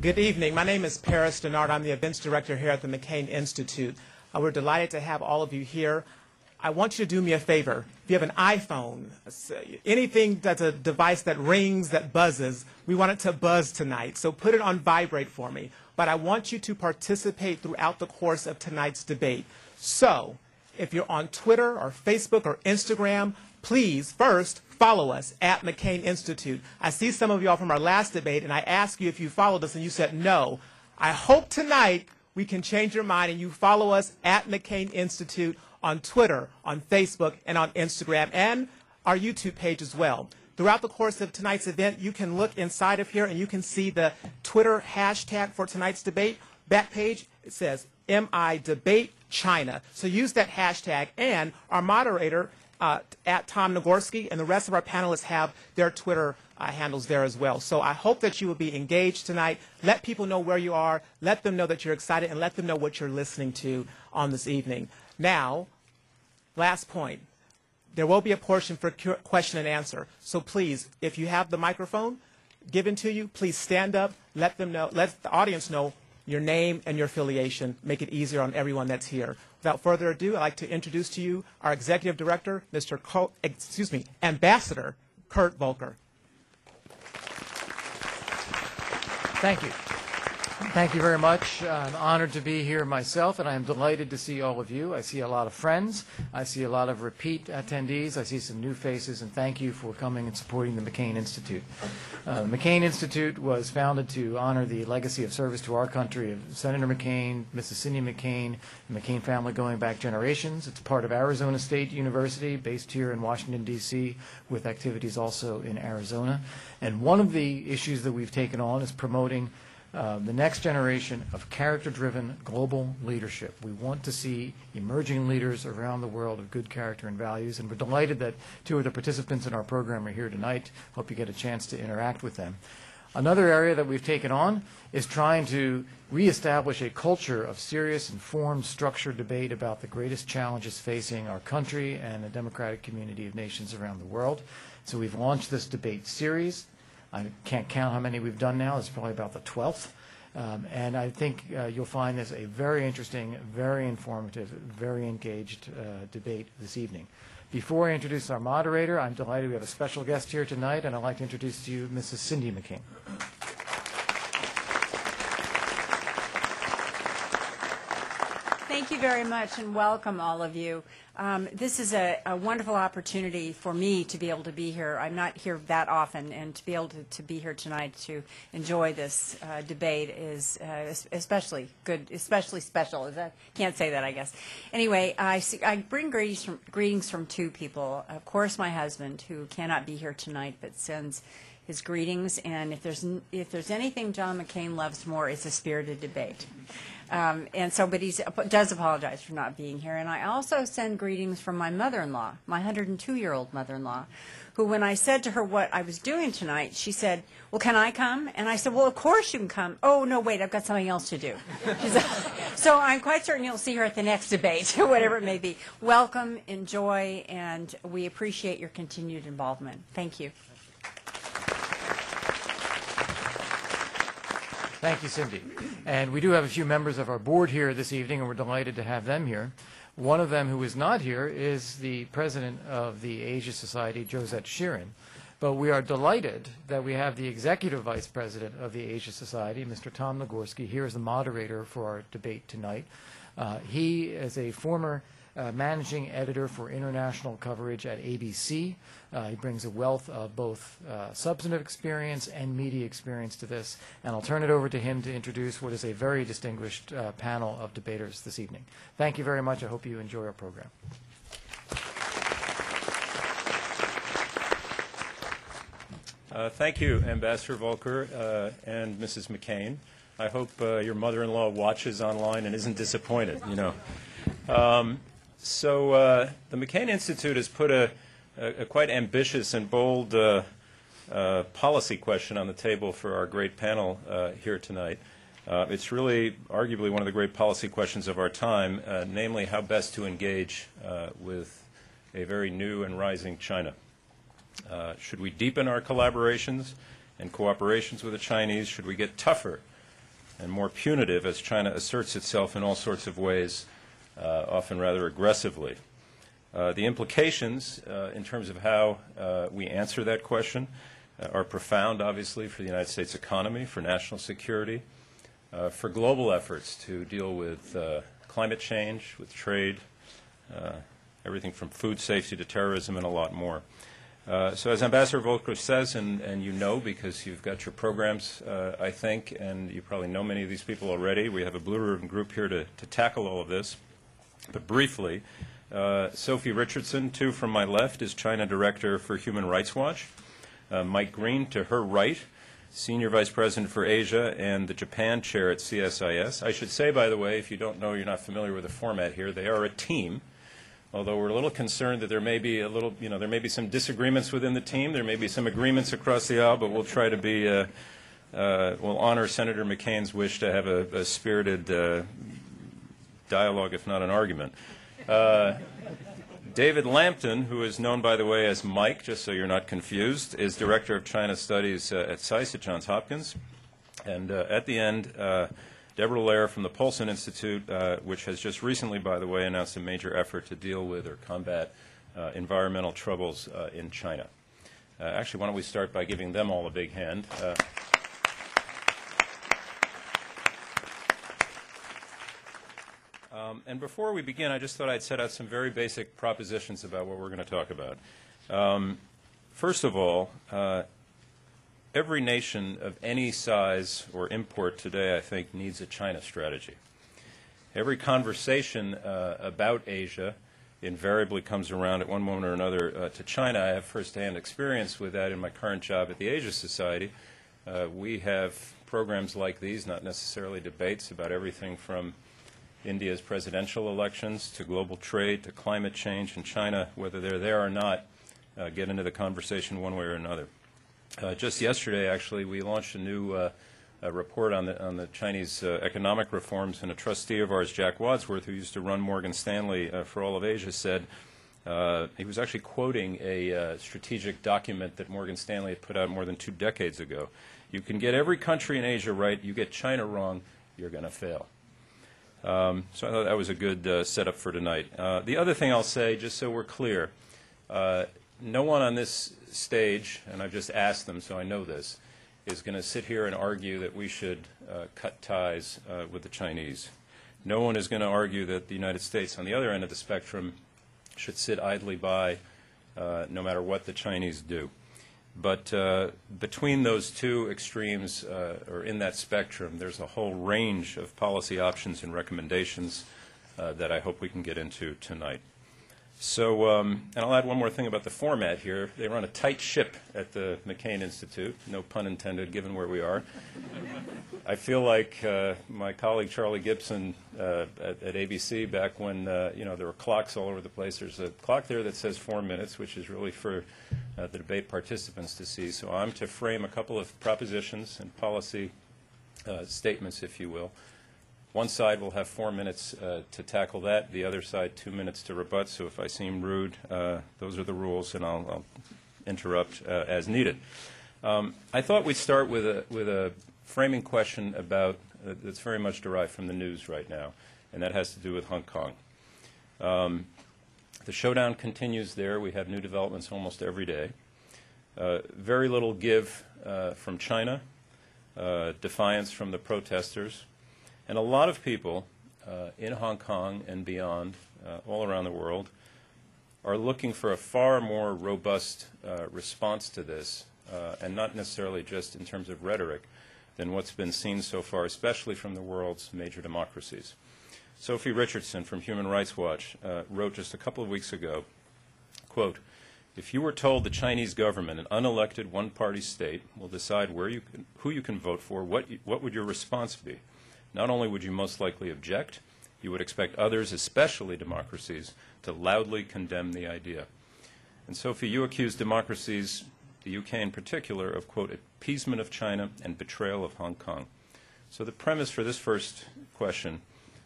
Good evening. My name is Paris Denard. I'm the events director here at the McCain Institute. We're delighted to have all of you here. I want you to do me a favor. If you have an iPhone, anything that's a device that rings, that buzzes, we want it to buzz tonight. So put it on vibrate for me. But I want you to participate throughout the course of tonight's debate. So if you're on Twitter or Facebook or Instagram, please first follow us at McCain Institute. I see some of y'all from our last debate, and I asked you if you followed us, and you said no. I hope tonight we can change your mind, and you follow us at McCain Institute on Twitter, on Facebook, and on Instagram, and our YouTube page as well. Throughout the course of tonight's event, you can look inside of here, and you can see the Twitter hashtag for tonight's debate. Back page, it says MIDebateChina. So use that hashtag, and our moderator, at Tom Nagorski, and the rest of our panelists have their Twitter handles there as well. So I hope that you will be engaged tonight. Let people know where you are. Let them know that you're excited, and let them know what you're listening to on this evening. Now, last point. There will be a portion for question and answer. So please, if you have the microphone given to you, please stand up. Let them know. Let the audience know your name and your affiliation. Make it easier on everyone that's here. Without further ado, I'd like to introduce to you our Executive Director, Ambassador Kurt Volker. Thank you. Thank you very much. I'm honored to be here myself, and I am delighted to see all of you. I see a lot of friends. I see a lot of repeat attendees. I see some new faces, and thank you for coming and supporting the McCain Institute. The McCain Institute was founded to honor the legacy of service to our country of Senator McCain, Mrs. Cindy McCain, the McCain family going back generations. It's part of Arizona State University, based here in Washington, D.C., with activities also in Arizona. And one of the issues that we've taken on is promoting the next generation of character-driven global leadership. We want to see emerging leaders around the world of good character and values, and we're delighted that two of the participants in our program are here tonight. Hope you get a chance to interact with them. Another area that we've taken on is trying to reestablish a culture of serious, informed, structured debate about the greatest challenges facing our country and the democratic community of nations around the world. So we've launched this debate series. I can't count how many we've done now. It's probably about the 12th. And I think you'll find this a very interesting, very informative, very engaged debate this evening. Before I introduce our moderator, I'm delighted we have a special guest here tonight, and I'd like to introduce to you Mrs. Cindy McCain. Thank you very much, and welcome all of you. This is a wonderful opportunity for me to be able to be here. I'm not here that often, and to be able to be here tonight to enjoy this debate is especially good, especially special. Can't say that, I guess. Anyway, I bring greetings from two people. Of course, my husband, who cannot be here tonight, but sends his greetings. And if there's anything John McCain loves more, it's a spirited debate. But he does apologize for not being here. And I also send greetings from my mother-in-law, my 102-year-old mother-in-law, who, when I said to her what I was doing tonight, she said, "Well, can I come?" And I said, "Well, of course you can come." "Oh, no, wait, I've got something else to do." She said, so I'm quite certain you'll see her at the next debate, whatever it may be. Welcome, enjoy, and we appreciate your continued involvement. Thank you. Thank you, Cindy. And we do have a few members of our board here this evening, and we're delighted to have them here. One of them who is not here is the president of the Asia Society, Josette Shirin. But we are delighted that we have the executive vice president of the Asia Society, Mr. Tom Nagorski, here as the moderator for our debate tonight. He is a former managing editor for international coverage at ABC. He brings a wealth of both substantive experience and media experience to this. And I'll turn it over to him to introduce what is a very distinguished panel of debaters this evening. Thank you very much. I hope you enjoy our program. Thank you, Ambassador Volker and Mrs. McCain. I hope your mother-in-law watches online and isn't disappointed, you know. So the McCain Institute has put a quite ambitious and bold policy question on the table for our great panel here tonight. It's really arguably one of the great policy questions of our time, namely how best to engage with a very new and rising China. Should we deepen our collaborations and cooperations with the Chinese? Should we get tougher and more punitive as China asserts itself in all sorts of ways, often rather aggressively. The implications in terms of how we answer that question are profound, obviously, for the United States economy, for national security, for global efforts to deal with climate change, with trade, everything from food safety to terrorism and a lot more. So as Ambassador Volker says, and you know because you've got your programs, I think, and you probably know many of these people already, we have a Blue Ribbon group here to tackle all of this. But briefly, Sophie Richardson, too, from my left, is China Director for Human Rights Watch. Mike Green, to her right, Senior Vice President for Asia and the Japan Chair at CSIS. I should say, by the way, if you don't know, you're not familiar with the format here, they are a team. Although we're a little concerned that there may be there may be some disagreements within the team. There may be some agreements across the aisle, but we'll try to be, we'll honor Senator McCain's wish to have a spirited dialogue, if not an argument. David Lampton, who is known, by the way, as Mike, just so you're not confused, is Director of China Studies at SAIS at Johns Hopkins. And at the end, Deborah Lair from the Paulson Institute, which has just recently, by the way, announced a major effort to deal with or combat environmental troubles in China. Actually, why don't we start by giving them all a big hand. And before we begin, I just thought I'd set out some very basic propositions about what we're going to talk about. First of all, every nation of any size or import today, I think, needs a China strategy. Every conversation about Asia invariably comes around at one moment or another to China. I have firsthand experience with that in my current job at the Asia Society. We have programs like these, not necessarily debates, about everything from India's presidential elections to global trade to climate change, and China, whether they're there or not, get into the conversation one way or another. Just yesterday, actually, we launched a new report on the Chinese economic reforms, and a trustee of ours, Jack Wadsworth, who used to run Morgan Stanley for all of Asia, said he was actually quoting a strategic document that Morgan Stanley had put out more than 2 decades ago. You can get every country in Asia right. You get China wrong, you're going to fail. So I thought that was a good setup for tonight. The other thing I'll say, just so we're clear, no one on this stage, and I've just asked them so I know this, is going to sit here and argue that we should cut ties with the Chinese. No one is going to argue that the United States, on the other end of the spectrum, should sit idly by no matter what the Chinese do. But between those two extremes, or in that spectrum, there's a whole range of policy options and recommendations that I hope we can get into tonight. So, and I'll add one more thing about the format here. They run a tight ship at the McCain Institute, no pun intended, given where we are. I feel like my colleague Charlie Gibson at ABC back when there were clocks all over the place. There's a clock there that says 4 minutes, which is really for the debate participants to see. So I'm to frame a couple of propositions and policy statements, if you will. One side will have 4 minutes to tackle that. The other side, 2 minutes to rebut. So if I seem rude, those are the rules, and I'll interrupt as needed. I thought we'd start with a framing question about that's very much derived from the news right now, and that has to do with Hong Kong. The showdown continues there. We have new developments almost every day. Very little give from China, defiance from the protesters. And a lot of people in Hong Kong and beyond, all around the world, are looking for a far more robust response to this, and not necessarily just in terms of rhetoric, than what's been seen so far, especially from the world's major democracies. Sophie Richardson from Human Rights Watch wrote just a couple of weeks ago, quote, "If you were told the Chinese government, an unelected one-party state, will decide who you can vote for, what would your response be? Not only would you most likely object, you would expect others, especially democracies, to loudly condemn the idea." And Sophie, you accuse democracies, the UK in particular, of, quote, appeasement of China and betrayal of Hong Kong. So the premise for this first question,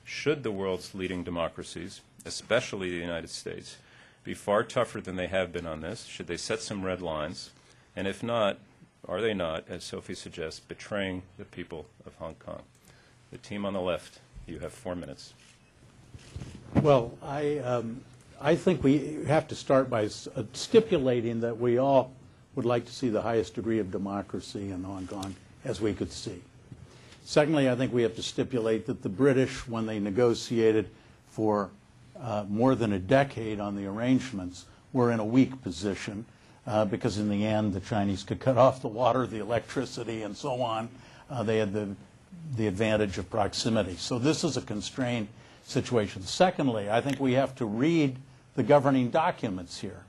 should the world's leading democracies, especially the United States, be far tougher than they have been on this? Should they set some red lines? And if not, are they not, as Sophie suggests, betraying the people of Hong Kong? The team on the left, you have 4 minutes. Well, I think we have to start by stipulating that we all would like to see the highest degree of democracy in Hong Kong as we could see. Secondly, I think we have to stipulate that the British, when they negotiated for more than a decade on the arrangements, were in a weak position because in the end the Chinese could cut off the water, the electricity, and so on. They had the advantage of proximity. So this is a constrained situation. Secondly, I think we have to read the governing documents here.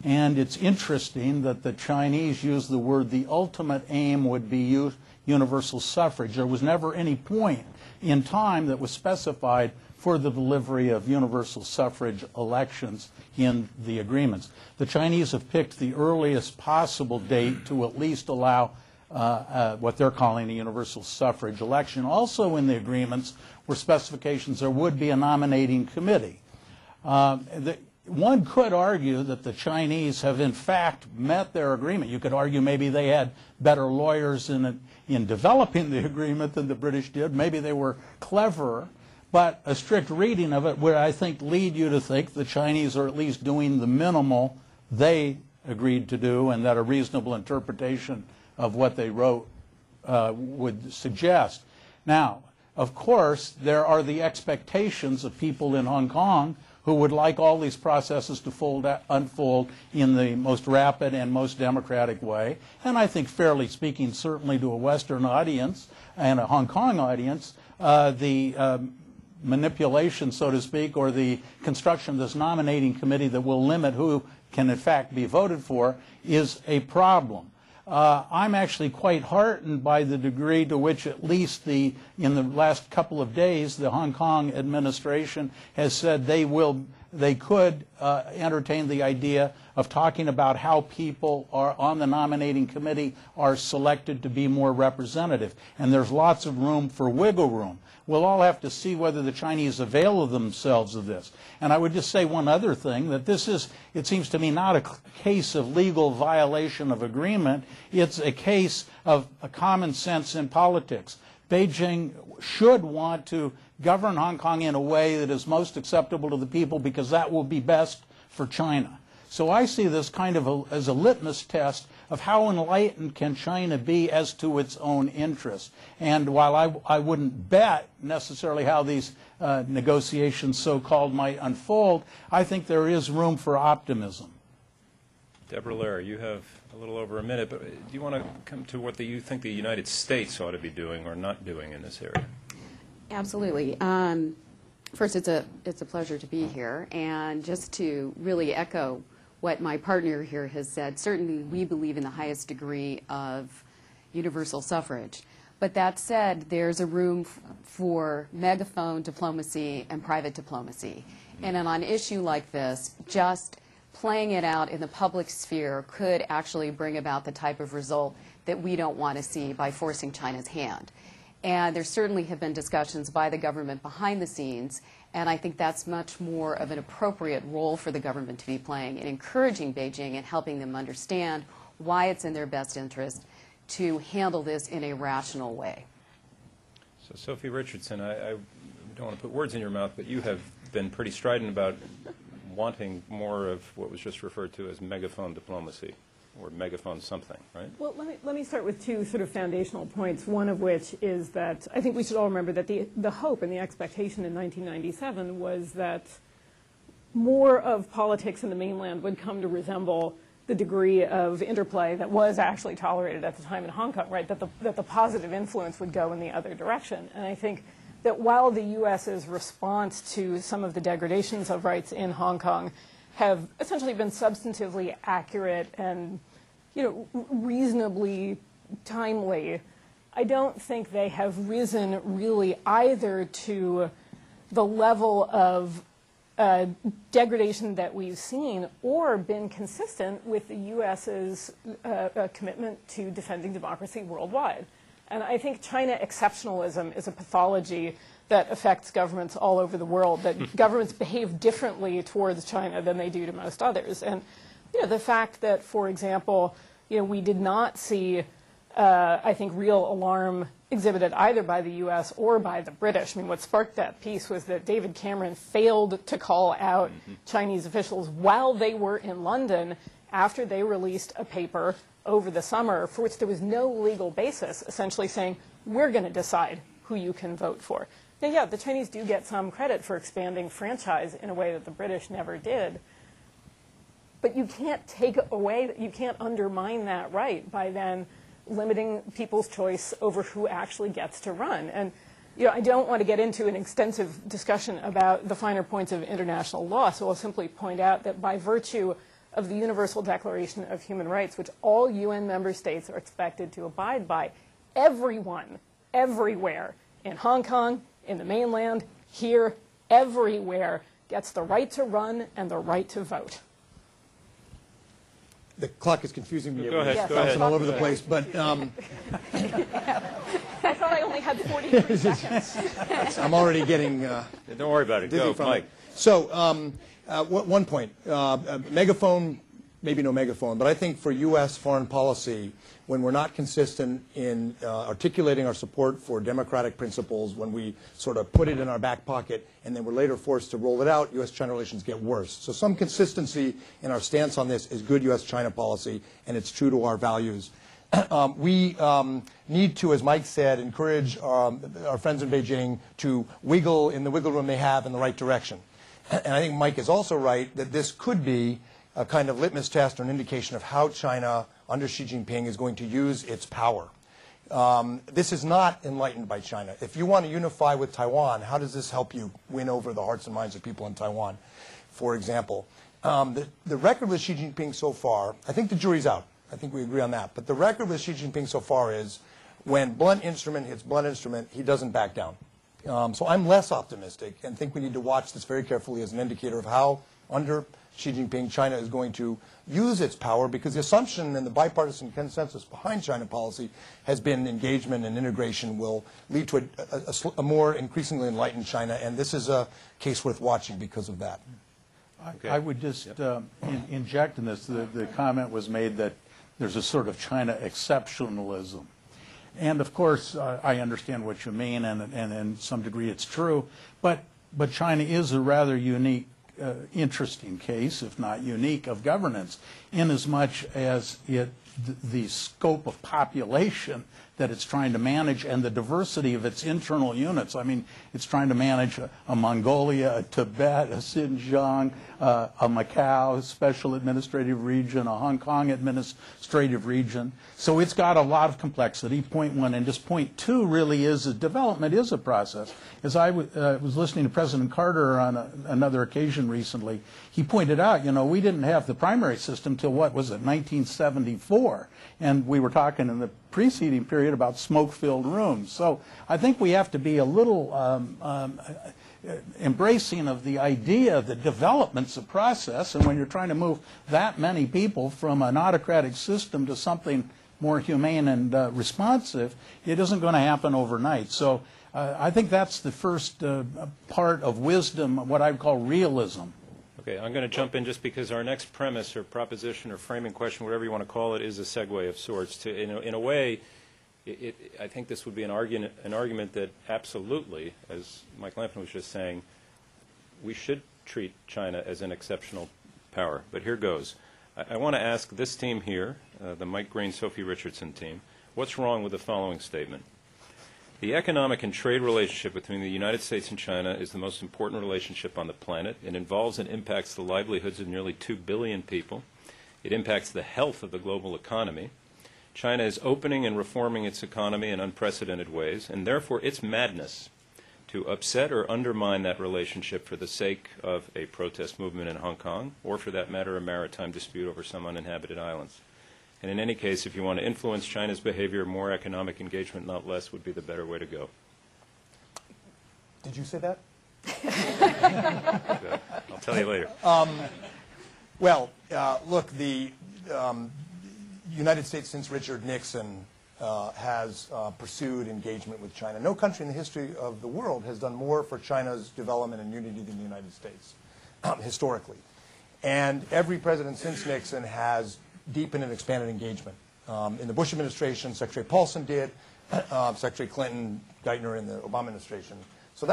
And it's interesting that the Chinese use the word the ultimate aim would be universal suffrage. There was never any point in time that was specified for the delivery of universal suffrage elections in the agreements. The Chinese have picked the earliest possible date to at least allow what they're calling a universal suffrage election. Also in the agreements were specifications there would be a nominating committee. One could argue that the Chinese have in fact met their agreement. You could argue maybe they had better lawyers in developing the agreement than the British did. Maybe they were cleverer. But a strict reading of it would, I think, lead you to think the Chinese are at least doing the minimal they agreed to do, and that a reasonable interpretation of what they wrote would suggest. Now, of course, there are the expectations of people in Hong Kong who would like all these processes to unfold in the most rapid and most democratic way. And I think, fairly speaking, certainly to a Western audience and a Hong Kong audience, the manipulation, so to speak, or the construction of this nominating committee that will limit who can in fact be voted for is a problem. I'm actually quite heartened by the degree to which at least in the last couple of days the Hong Kong administration has said they could entertain the idea of talking about how people are on the nominating committee are selected to be more representative. And there's lots of room for wiggle room. We'll all have to see whether the Chinese avail themselves of this. And I would just say one other thing, that this is, it seems to me, not a case of legal violation of agreement. It's a case of a common sense in politics. Beijing should want to govern Hong Kong in a way that is most acceptable to the people because that will be best for China. So I see this kind of as a litmus test of how enlightened can China be as to its own interests. And while I wouldn't bet necessarily how these negotiations so-called might unfold, I think there is room for optimism. Deborah Lair, you have a little over a minute, but do you want to come to what you think the United States ought to be doing or not doing in this area? Absolutely. First, it's a pleasure to be here, and just to really echo what my partner here has said, certainly we believe in the highest degree of universal suffrage. But that said, there's a room for megaphone diplomacy and private diplomacy. And on an issue like this, just playing it out in the public sphere could actually bring about the type of result that we don't want to see by forcing China's hand. And there certainly have been discussions by the government behind the scenes, and I think that's much more of an appropriate role for the government to be playing in encouraging Beijing and helping them understand why it's in their best interest to handle this in a rational way. So, Sophie Richardson, I don't want to put words in your mouth, but you have been pretty strident about wanting more of what was just referred to as megaphone diplomacy, or megaphone something, right? Well, let me start with two sort of foundational points, one of which is that I think we should all remember that the hope and the expectation in 1997 was that more of politics in the mainland would come to resemble the degree of interplay that was actually tolerated at the time in Hong Kong, right? That the positive influence would go in the other direction. And I think that while the U.S.'s response to some of the degradations of rights in Hong Kong have essentially been substantively accurate and, reasonably timely, I don't think they have risen really either to the level of degradation that we've seen or been consistent with the U.S.'s commitment to defending democracy worldwide. And I think China exceptionalism is a pathology that affects governments all over the world, that governments behave differently towards China than they do to most others. And the fact that, for example, we did not see, I think, real alarm exhibited either by the U.S. or by the British. I mean, what sparked that peace was that David Cameron failed to call out Chinese officials while they were in London after they released a paper over the summer for which there was no legal basis, essentially saying, we're going to decide who you can vote for. Now, yeah, the Chinese do get some credit for expanding franchise in a way that the British never did. But you can't take away, you can't undermine that right by then limiting people's choice over who actually gets to run. And I don't want to get into an extensive discussion about the finer points of international law, so I'll simply point out that by virtue of the Universal Declaration of Human Rights, which all UN member states are expected to abide by, everyone, everywhere, in Hong Kong, in the mainland, here, everywhere, gets the right to run and the right to vote. The clock is confusing me. Go ahead. Yes, Go ahead. All over the place, but I thought I only had 43 seconds. I'm already getting Don't worry about it. dizzy Go, from Mike. it. So, one point, megaphone, maybe no megaphone, but I think for U.S. foreign policy, when we're not consistent in articulating our support for democratic principles, when we sort of put it in our back pocket and then we're later forced to roll it out, U.S.-China relations get worse. So some consistency in our stance on this is good U.S.-China policy, and it's true to our values. We need to, as Mike said, encourage our friends in Beijing to wiggle in the wiggle room they have in the right direction. And I think Mike is also right that this could be a kind of litmus test or an indication of how China, under Xi Jinping, is going to use its power. This is not enlightened by China. If you want to unify with Taiwan, how does this help you win over the hearts and minds of people in Taiwan, for example? The record with Xi Jinping so far, I think the jury's out. I think we agree on that. But the record with Xi Jinping so far is when blunt instrument hits blunt instrument, he doesn't back down. So I'm less optimistic and think we need to watch this very carefully as an indicator of how, under Xi Jinping, China is going to use its power, because the assumption and the bipartisan consensus behind China policy has been engagement and integration will lead to a more increasingly enlightened China, and this is a case worth watching because of that. Okay. I would just inject in this, the comment was made that there's a sort of China exceptionalism. And of course, I understand what you mean, and in some degree it's true, but China is a rather unique, interesting case, if not unique, of governance, inasmuch as the scope of population that it's trying to manage and the diversity of its internal units. I mean, it's trying to manage a Mongolia, a Tibet, a Xinjiang, a Macau special administrative region, a Hong Kong administrative region. So it's got a lot of complexity, point one. And just point two really is development is a process. As I was listening to President Carter on another occasion recently, he pointed out, we didn't have the primary system till, what was it, 1974. And we were talking in the preceding period about smoke-filled rooms. So I think we have to be a little embracing of the idea that development's a process, and when you're trying to move that many people from an autocratic system to something more humane and responsive, it isn't going to happen overnight. So I think that's the first part of wisdom, what I would call realism. Okay, I'm going to jump in just because our next premise or proposition or framing question, whatever you want to call it, is a segue of sorts. To, in a way, I think this would be an argument that absolutely, as Mike Lampton was just saying, we should treat China as an exceptional power. But here goes. I want to ask this team here, the Mike Green, Sophie Richardson team, what's wrong with the following statement? The economic and trade relationship between the United States and China is the most important relationship on the planet. It involves and impacts the livelihoods of nearly 2 billion people. It impacts the health of the global economy. China is opening and reforming its economy in unprecedented ways, and therefore it's madness to upset or undermine that relationship for the sake of a protest movement in Hong Kong, or for that matter, a maritime dispute over some uninhabited islands. And in any case, if you want to influence China's behavior, more economic engagement, not less, would be the better way to go. Did you say that? I'll tell you later. Well, look, the United States, since Richard Nixon, has pursued engagement with China. No country in the history of the world has done more for China's development and unity than the United States, historically. And every president since Nixon has deepened and expanded engagement. In the Bush administration, Secretary Paulson did, Secretary Clinton, Geithner in the Obama administration. So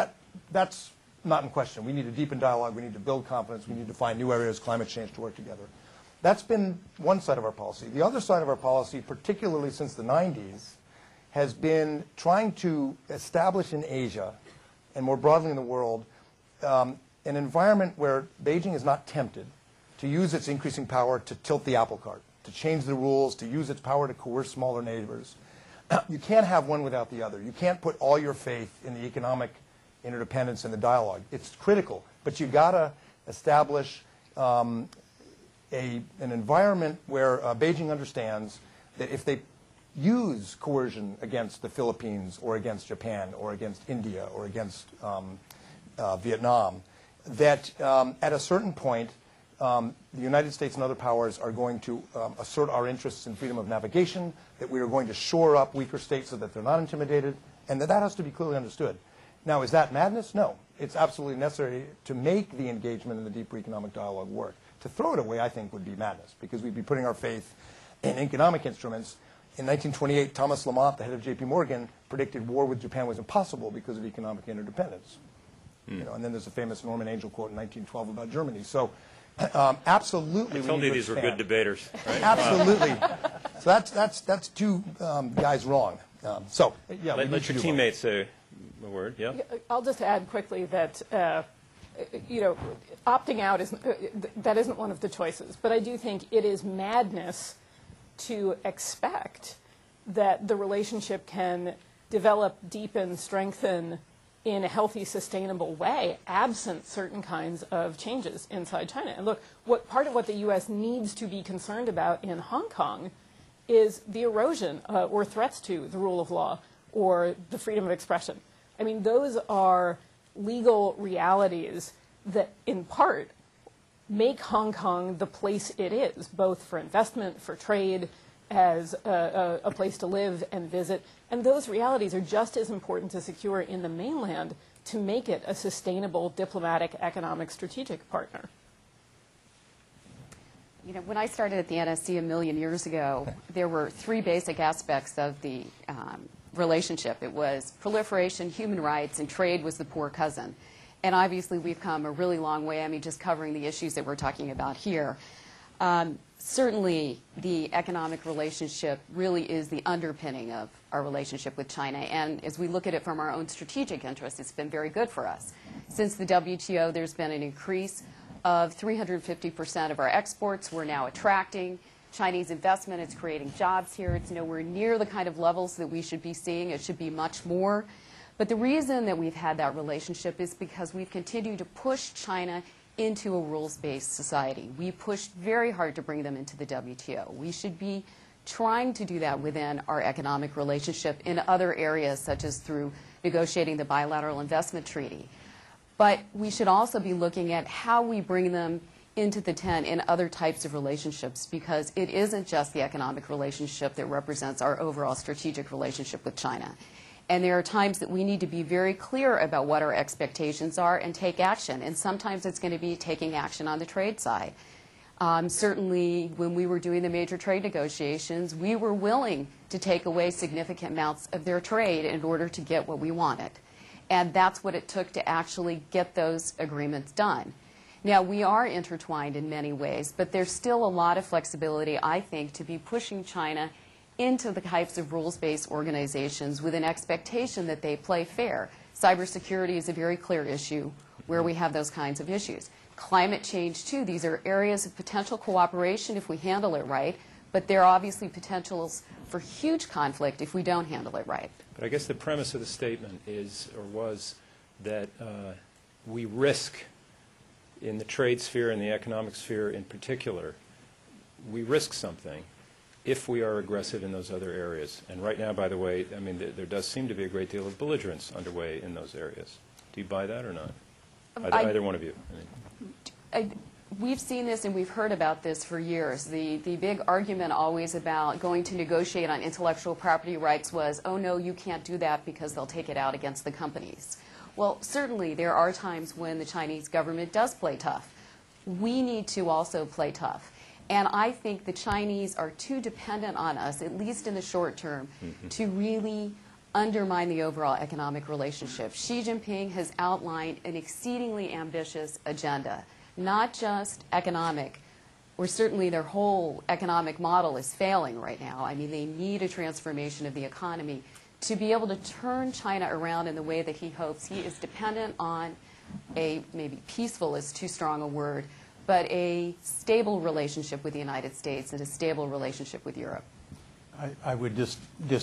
that's not in question. We need to deepen dialogue. We need to build confidence. We need to find new areas, climate change, to work together. That's been one side of our policy. The other side of our policy, particularly since the 90s, has been trying to establish in Asia, and more broadly in the world, an environment where Beijing is not tempted to use its increasing power to tilt the apple cart, to change the rules, to use its power to coerce smaller neighbors. You can't have one without the other. You can't put all your faith in the economic interdependence and the dialogue. It's critical, but you got to establish an environment where Beijing understands that if they use coercion against the Philippines or against Japan or against India or against Vietnam, that at a certain point, the United States and other powers are going to assert our interests in freedom of navigation, that we are going to shore up weaker states so that they're not intimidated, and that has to be clearly understood. Now, is that madness? No. It's absolutely necessary to make the engagement in the deeper economic dialogue work. To throw it away, I think, would be madness, because we'd be putting our faith in economic instruments. In 1928, Thomas Lamont, the head of J.P. Morgan, predicted war with Japan was impossible because of economic interdependence. You know, and then there's a famous Norman Angell quote in 1912 about Germany. So absolutely, I told you these were good debaters. Right? Absolutely. So that's two guys wrong. So yeah, let your teammates say a word. Yeah. I'll just add quickly that opting out isn't one of the choices. But I do think it is madness to expect that the relationship can develop, deepen, strengthen in a healthy, sustainable way, absent certain kinds of changes inside China. And look, part of what the U.S. needs to be concerned about in Hong Kong is the erosion or threats to the rule of law or the freedom of expression. I mean, those are legal realities that, in part, make Hong Kong the place it is, both for investment, for trade, as a place to live and visit. And those realities are just as important to secure in the mainland to make it a sustainable diplomatic, economic, strategic partner. You know, when I started at the NSC a million years ago, there were three basic aspects of the relationship. It was proliferation, human rights, and trade was the poor cousin. And obviously we've come a really long way. I mean, just covering the issues that we're talking about here. Certainly, the economic relationship really is the underpinning of our relationship with China. And as we look at it from our own strategic interests, it's been very good for us. Since the WTO, there's been an increase of 350% of our exports. We're now attracting Chinese investment. It's creating jobs here. It's nowhere near the kind of levels that we should be seeing. It should be much more. But the reason that we've had that relationship is because we've continued to push China into a rules-based society. We pushed very hard to bring them into the WTO. We should be trying to do that within our economic relationship in other areas, such as through negotiating the bilateral investment treaty. But we should also be looking at how we bring them into the tent in other types of relationships, because it isn't just the economic relationship that represents our overall strategic relationship with China. And there are times that we need to be very clear about what our expectations are and take action. And sometimes it's going to be taking action on the trade side. Certainly, when we were doing the major trade negotiations, we were willing to take away significant amounts of their trade in order to get what we wanted. And that's what it took to actually get those agreements done. Now, we are intertwined in many ways, but there's still a lot of flexibility, I think, to be pushing China into the types of rules-based organizations with an expectation that they play fair. Cybersecurity is a very clear issue where we have those kinds of issues. Climate change, too. These are areas of potential cooperation if we handle it right, but there are obviously potentials for huge conflict if we don't handle it right. But I guess the premise of the statement is, or was, that we risk, in the trade sphere and the economic sphere in particular, we risk something if we are aggressive in those other areas. And right now, by the way, I mean, there does seem to be a great deal of belligerence underway in those areas. Do you buy that or not? Either one of you. We've seen this and we've heard about this for years. The big argument always about going to negotiate on intellectual property rights was, oh no, you can't do that because they'll take it out against the companies. Well, certainly there are times when the Chinese government does play tough. We need to also play tough. And I think the Chinese are too dependent on us, at least in the short term, to really undermine the overall economic relationship. Xi Jinping has outlined an exceedingly ambitious agenda, not just economic, where certainly their whole economic model is failing right now. I mean, they need a transformation of the economy to be able to turn China around in the way that he hopes. He is dependent on a, maybe peaceful is too strong a word, but a stable relationship with the United States and a stable relationship with Europe. I would just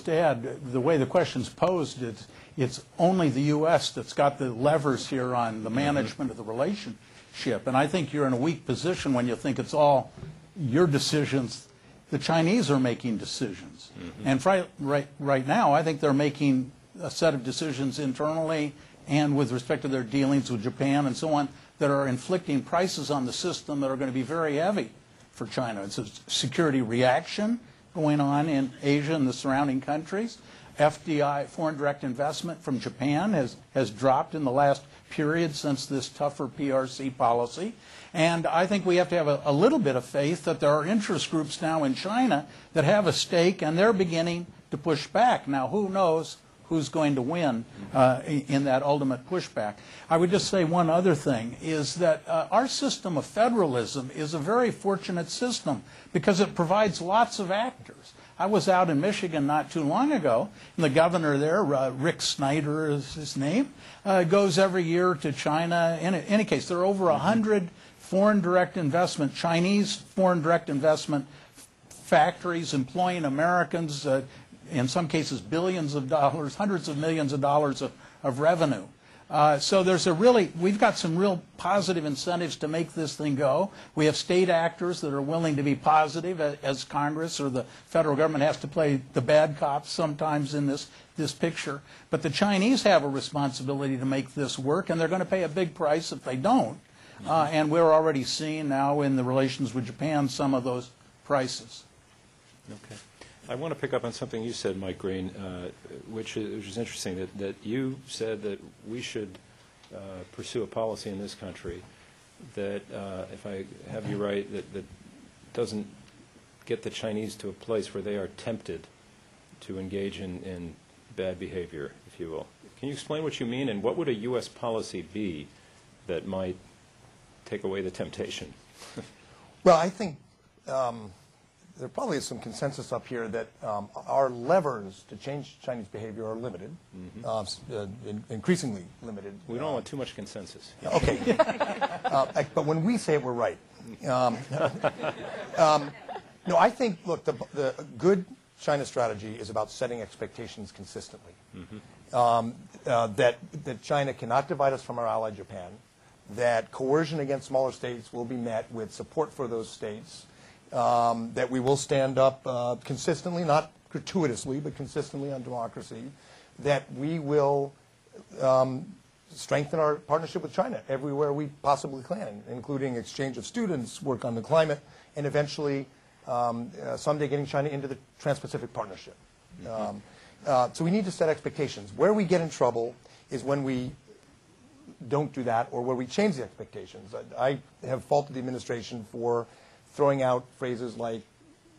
add, the way the question's posed, it's only the U.S. that's got the levers here on the management of the relationship. And I think you're in a weak position when you think it's all your decisions. The Chinese are making decisions. And right now, I think they're making a set of decisions internally and with respect to their dealings with Japan and so on that are inflicting prices on the system that are going to be very heavy for China. It's a security reaction going on in Asia and the surrounding countries. FDI, foreign direct investment from Japan, has dropped in the last period since this tougher PRC policy. And I think we have to have a little bit of faith that there are interest groups now in China that have a stake, and they're beginning to push back. Now, who knows who's going to win in that ultimate pushback? I would just say one other thing, is that our system of federalism is a very fortunate system because it provides lots of actors. I was out in Michigan not too long ago, and the governor there, Rick Snyder is his name, goes every year to China. In any case, there are over 100 foreign direct investment, Chinese foreign direct investment factories employing Americans, in some cases billions of dollars, hundreds of millions of dollars of revenue. So we've got some real positive incentives to make this thing go. We have state actors that are willing to be positive, as Congress or the federal government has to play the bad cops sometimes in this picture. But the Chinese have a responsibility to make this work, and they're going to pay a big price if they don't. And we're already seeing now in the relations with Japan some of those prices. Okay. I want to pick up on something you said, Mike Green, which is interesting, that you said that we should pursue a policy in this country that, if I have you right, that doesn't get the Chinese to a place where they are tempted to engage in bad behavior, if you will. Can you explain what you mean, and what would a U.S. policy be that might take away the temptation? Well, I think there probably is some consensus up here that our levers to change Chinese behavior are limited, increasingly limited. We don't want too much consensus. Okay. But when we say it, we're right. No, I think, look, the good China strategy is about setting expectations consistently. That China cannot divide us from our ally Japan, that coercion against smaller states will be met with support for those states, that we will stand up consistently, not gratuitously, but consistently on democracy, that we will strengthen our partnership with China everywhere we possibly can, including exchange of students, work on the climate, and eventually someday getting China into the Trans-Pacific Partnership. So we need to set expectations. Where we get in trouble is when we don't do that or where we change the expectations. I have faulted the administration for throwing out phrases like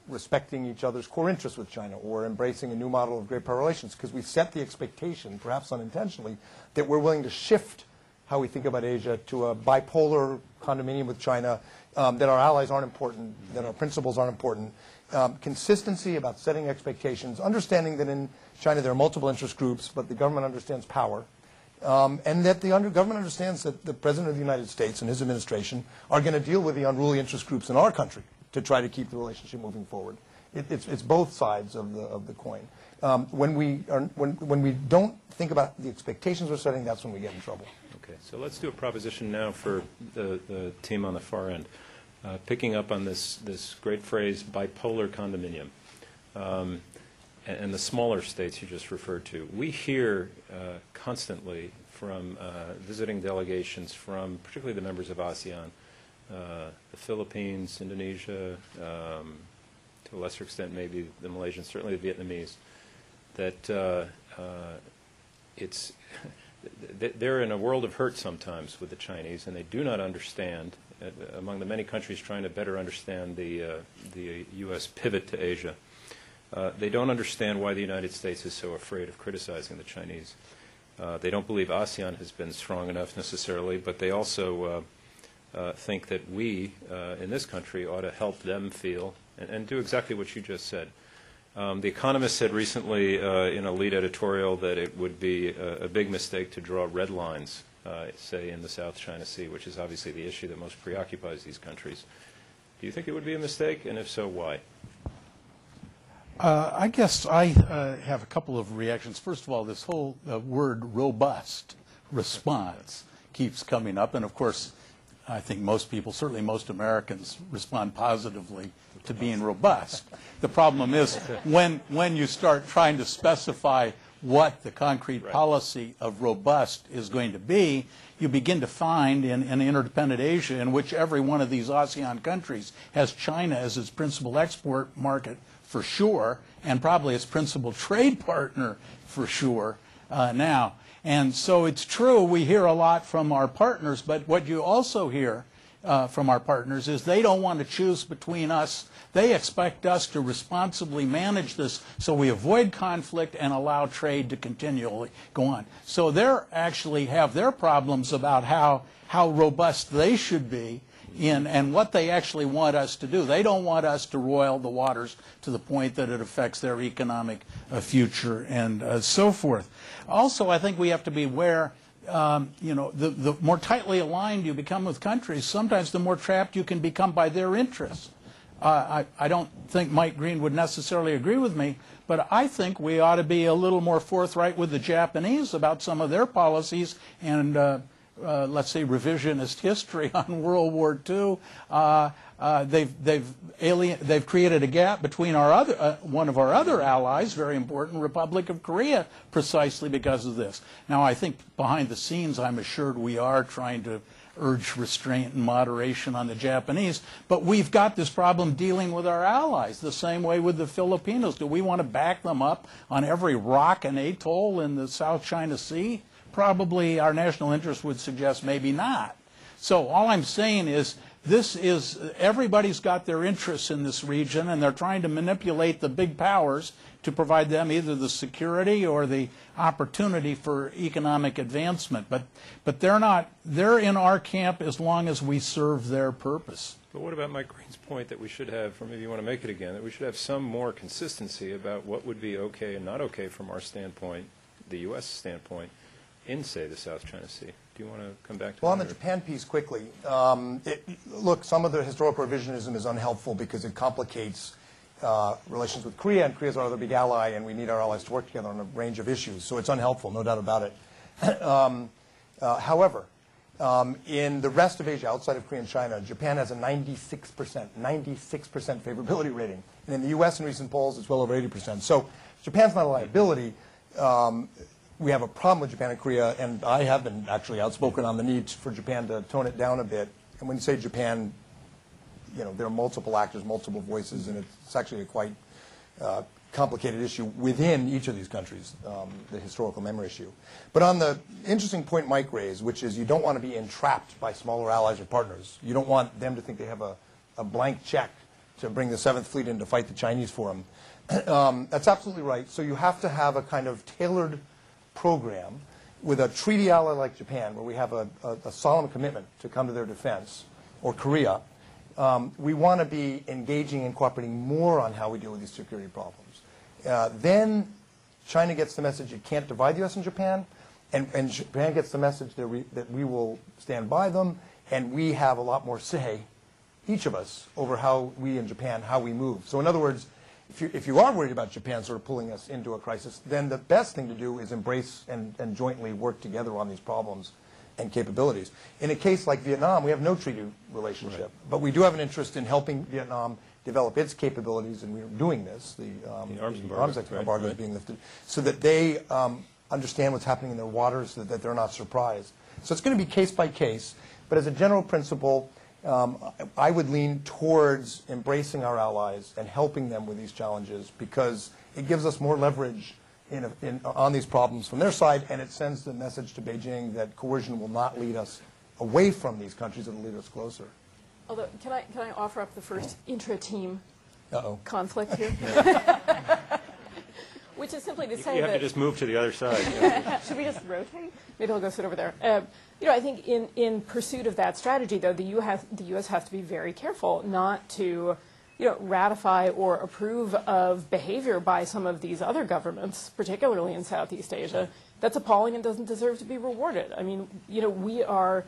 respecting each other's core interests with China or embracing a new model of great power relations, because we set the expectation, perhaps unintentionally, that we're willing to shift how we think about Asia to a bipolar condominium with China, that our allies aren't important, that our principles aren't important. Consistency about setting expectations, understanding that in China there are multiple interest groups, but the government understands power, and that the government understands that the President of the United States and his administration are going to deal with the unruly interest groups in our country to try to keep the relationship moving forward. It's both sides of the coin. When we don't think about the expectations we're setting, that's when we get in trouble. Okay, so let's do a proposition now for the team on the far end. Picking up on this great phrase, bipolar condominium, and the smaller states you just referred to. We hear constantly from visiting delegations from particularly the members of ASEAN, the Philippines, Indonesia, to a lesser extent maybe the Malaysians, certainly the Vietnamese, that they're in a world of hurt sometimes with the Chinese, and they do not understand among the many countries trying to better understand the U.S. pivot to Asia. They don't understand why the United States is so afraid of criticizing the Chinese. They don't believe ASEAN has been strong enough necessarily, but they also think that we in this country ought to help them feel and do exactly what you just said. The Economist said recently in a lead editorial that it would be a big mistake to draw red lines, say, in the South China Sea, which is obviously the issue that most preoccupies these countries. Do you think it would be a mistake, and if so, why? I guess I have a couple of reactions. First of all, this whole word robust response keeps coming up, and of course, I think most people, certainly most Americans, respond positively to being robust. The problem is when you start trying to specify what the concrete policy of robust is going to be, you begin to find in interdependent Asia, in which every one of these ASEAN countries has China as its principal export market for sure, and probably its principal trade partner for sure now. And so it's true, we hear a lot from our partners, but what you also hear from our partners is they don't want to choose between us. They expect us to responsibly manage this so we avoid conflict and allow trade to continually go on. So they actually have their problems about how robust they should be and what they actually want us to do. They don't want us to roil the waters to the point that it affects their economic future and so forth. Also, I think we have to be aware, the more tightly aligned you become with countries, sometimes the more trapped you can become by their interests. I don't think Mike Green would necessarily agree with me, but I think we ought to be a little more forthright with the Japanese about some of their policies and let's say revisionist history on World War II. They've created a gap between our one of our other allies, very important, Republic of Korea, precisely because of this. Now, I think behind the scenes, I'm assured we are trying to urge restraint and moderation on the Japanese, but we've got this problem dealing with our allies the same way with the Filipinos. Do we want to back them up on every rock and atoll in the South China Sea? Probably our national interest would suggest maybe not. So all I'm saying is everybody's got their interests in this region, and they're trying to manipulate the big powers to provide them either the security or the opportunity for economic advancement. But they're in our camp as long as we serve their purpose. But what about Mike Green's point that we should have, or maybe you want to make it again, that we should have some more consistency about what would be okay and not okay from our standpoint, the U.S. standpoint, in, say, the South China Sea? Do you want to come back to that? Well, on the Japan piece quickly, look, some of the historical revisionism is unhelpful because it complicates relations with Korea, and Korea is our other big ally, and we need our allies to work together on a range of issues. So it's unhelpful, no doubt about it. However, in the rest of Asia, outside of Korea and China, Japan has a 96% favorability rating. And in the U.S. in recent polls, it's well over 80%. So Japan's not a liability. We have a problem with Japan and Korea, and I have been actually outspoken on the need for Japan to tone it down a bit. And when you say Japan, there are multiple actors, multiple voices, and it's actually a quite complicated issue within each of these countries, the historical memory issue. But on the interesting point Mike raised, which is you don't want to be entrapped by smaller allies or partners. You don't want them to think they have a blank check to bring the 7th Fleet in to fight the Chinese for them. That's absolutely right. So you have to have a kind of tailored program with a treaty ally like Japan, where we have a solemn commitment to come to their defense, or Korea. We want to be engaging and cooperating more on how we deal with these security problems. Then China gets the message it can't divide the U.S. and Japan, and Japan gets the message that we will stand by them, and we have a lot more say, each of us, over how we in Japan, how we move. So in other words, if you are worried about Japan sort of pulling us into a crisis, then the best thing to do is embrace and jointly work together on these problems and capabilities. In a case like Vietnam, we have no treaty relationship, right, but we do have an interest in helping Vietnam develop its capabilities, and we're doing this. The arms embargo is being lifted, so that they understand what's happening in their waters, so that they're not surprised. So it's going to be case by case, but as a general principle, I would lean towards embracing our allies and helping them with these challenges, because it gives us more leverage on these problems from their side, and it sends the message to Beijing that coercion will not lead us away from these countries, it will lead us closer. Although, can I offer up the first intra-team Uh-oh. conflict here? Which is simply to say You have that... to just move to the other side. Should we just rotate? Maybe I'll go sit over there. I think in pursuit of that strategy, though, the U.S. has to be very careful not to, ratify or approve of behavior by some of these other governments, particularly in Southeast Asia, that's appalling and doesn't deserve to be rewarded. I mean, we are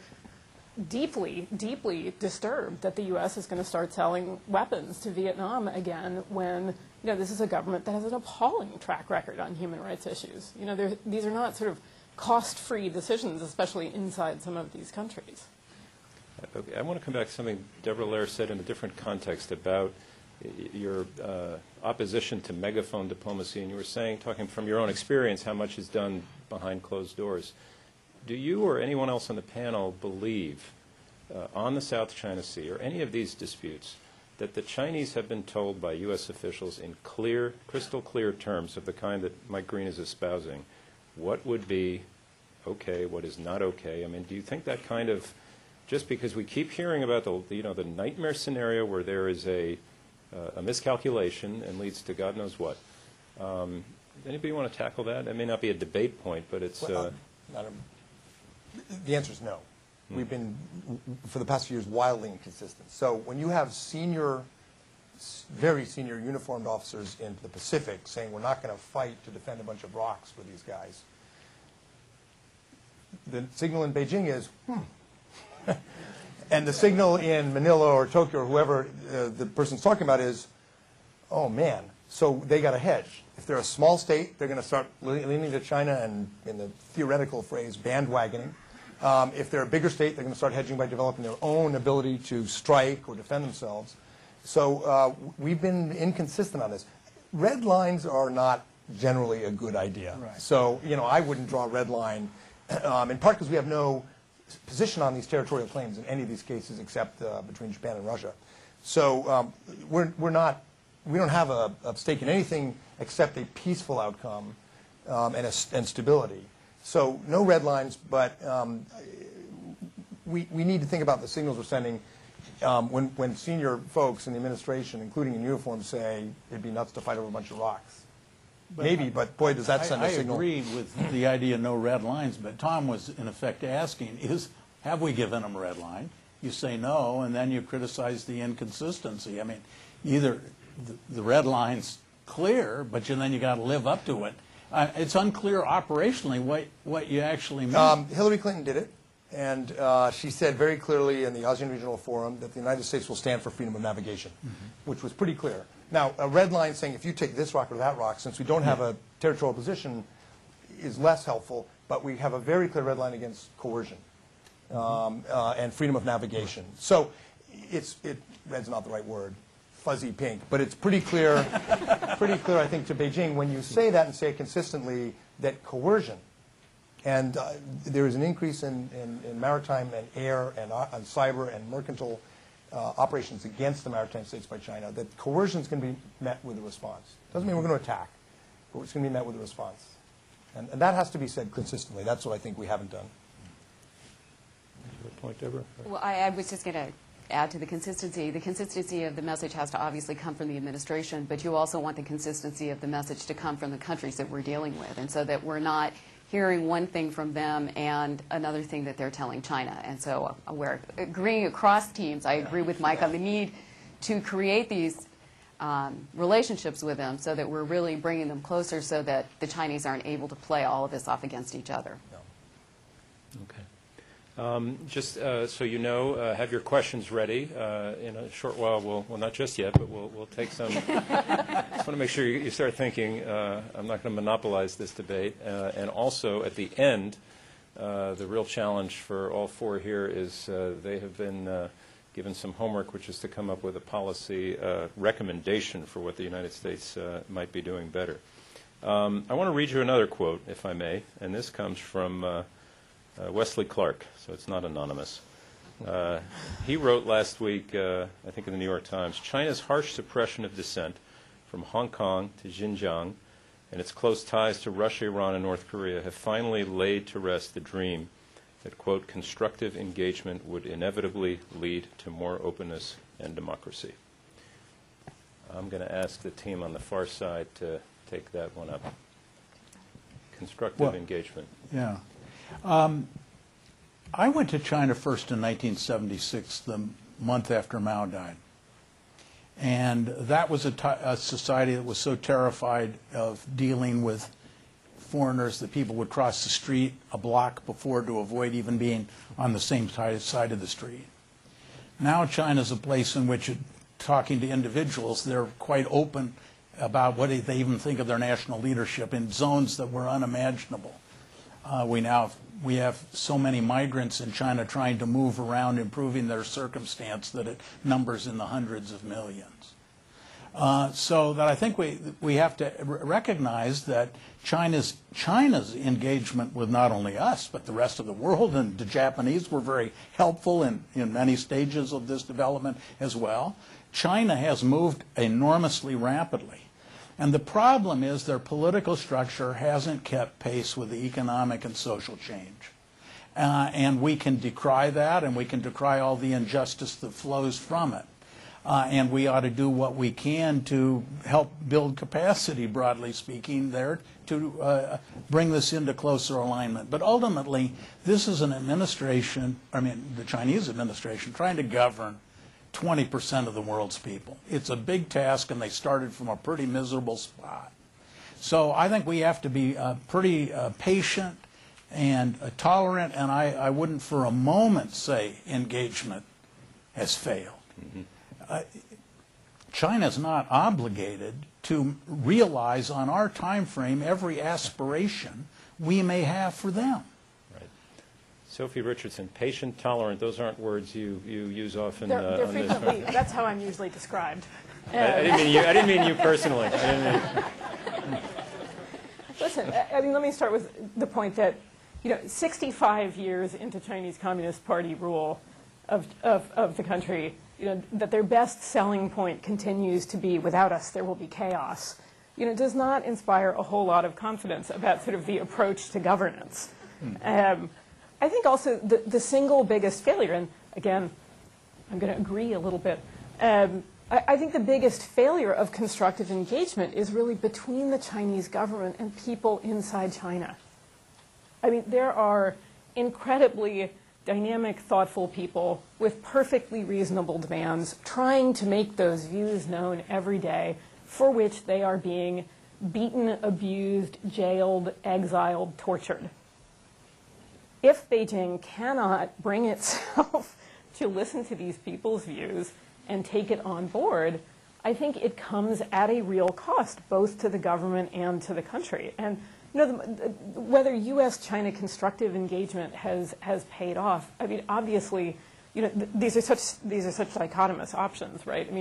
deeply, deeply disturbed that the U.S. is going to start selling weapons to Vietnam again when, this is a government that has an appalling track record on human rights issues. These are not sort of cost-free decisions, especially inside some of these countries. Okay, I want to come back to something Deborah Lair said in a different context about your opposition to megaphone diplomacy, and you were saying, talking from your own experience, how much is done behind closed doors. Do you or anyone else on the panel believe on the South China Sea or any of these disputes that the Chinese have been told by U.S. officials in clear, crystal clear terms of the kind that Mike Green is espousing what would be okay, what is not okay? I mean, do you think that kind of, just because we keep hearing about the nightmare scenario where there is a miscalculation and leads to God knows what, anybody want to tackle that? It may not be a debate point, but it's... The answer is no. We've been, for the past few years, wildly inconsistent. So when you have very senior uniformed officers in the Pacific saying we're not going to fight to defend a bunch of rocks for these guys, the signal in Beijing is, and the signal in Manila or Tokyo or whoever the person's talking about is, oh man, so they got a hedge. If they're a small state, they're going to start leaning to China and, in the theoretical phrase, bandwagoning. If they're a bigger state, they're going to start hedging by developing their own ability to strike or defend themselves. So we've been inconsistent on this. Red lines are not generally a good idea. Right. So, I wouldn't draw a red line, in part because we have no position on these territorial claims in any of these cases except between Japan and Russia. So we don't have a stake in anything except a peaceful outcome and stability. So no red lines, but we need to think about the signals we're sending when senior folks in the administration, including in uniform, say it'd be nuts to fight over a bunch of rocks. Maybe, but boy, does that send a signal. I agree with the idea of no red lines, but Tom was in effect asking, have we given them a red line? You say no, and then you criticize the inconsistency. I mean, either the red line's clear, but then you got to live up to it. It's unclear operationally what you actually mean. Hillary Clinton did it, and she said very clearly in the ASEAN Regional Forum that the United States will stand for freedom of navigation, which was pretty clear. Now, a red line saying if you take this rock or that rock, since we don't have a territorial position, is less helpful, but we have a very clear red line against coercion and freedom of navigation. So red's not the right word, fuzzy pink, but it's pretty clear, I think, to Beijing when you say that and say it consistently that coercion, and there is an increase in maritime and air and on cyber and mercantile operations against the maritime states by China, that coercion is going to be met with a response. Doesn't mean we're going to attack, but it's going to be met with a response. And that has to be said consistently. That's what I think we haven't done. Good point, Deborah. Well, I was just going to add to the consistency. The consistency of the message has to obviously come from the administration, but you also want the consistency of the message to come from the countries that we're dealing with, and so that we're not hearing one thing from them and another thing that they're telling China. And so we're agreeing across teams. I agree with Mike on the need to create these relationships with them so that we're really bringing them closer so that the Chinese aren't able to play all of this off against each other. Okay. Just so you know, have your questions ready. In a short while, well, not just yet, but we'll take some. Just want to make sure you start thinking. I'm not going to monopolize this debate. And also, at the end, the real challenge for all four here is they have been given some homework, which is to come up with a policy recommendation for what the United States might be doing better. I want to read you another quote, if I may, and this comes from Wesley Clark, so it's not anonymous. He wrote last week, I think in the New York Times, China's harsh suppression of dissent from Hong Kong to Xinjiang and its close ties to Russia, Iran, and North Korea have finally laid to rest the dream that, quote, constructive engagement would inevitably lead to more openness and democracy. I'm going to ask the team on the far side to take that one up. Constructive engagement. Yeah. I went to China first in 1976, the month after Mao died. And that was a society that was so terrified of dealing with foreigners that people would cross the street a block before to avoid even being on the same side of the street. Now China's a place in which, talking to individuals, they're quite open about what they even think of their national leadership in zones that were unimaginable. We have so many migrants in China trying to move around, improving their circumstance, that it numbers in the hundreds of millions. So that I think we have to recognize that China's engagement with not only us, but the rest of the world, and the Japanese were very helpful in many stages of this development as well. China has moved enormously rapidly. And the problem is their political structure hasn't kept pace with the economic and social change. And we can decry that, and we can decry all the injustice that flows from it. And we ought to do what we can to help build capacity, broadly speaking, there to bring this into closer alignment. But ultimately, this is an administration, the Chinese administration, trying to govern 20% of the world's people. It's a big task, and they started from a pretty miserable spot. So I think we have to be pretty patient and tolerant, and I wouldn't for a moment say engagement has failed. Mm-hmm. China's not obligated to realize on our time frame every aspiration we may have for them. Sophie Richardson, patient, tolerant, those aren't words you use often. They're frequently, that's how I'm usually described. I didn't mean you personally. Listen, let me start with the point that, 65 years into Chinese Communist Party rule of the country, that their best selling point continues to be, without us there will be chaos, does not inspire a whole lot of confidence about sort of the approach to governance. I think also the single biggest failure, and again, I'm going to agree a little bit, I think the biggest failure of constructive engagement is really between the Chinese government and people inside China. There are incredibly dynamic, thoughtful people with perfectly reasonable demands trying to make those views known every day, for which they are being beaten, abused, jailed, exiled, tortured. If Beijing cannot bring itself to listen to these people's views and take it on board, I think it comes at a real cost, both to the government and to the country. And whether U.S. China constructive engagement has paid off, obviously, these are such dichotomous options, right?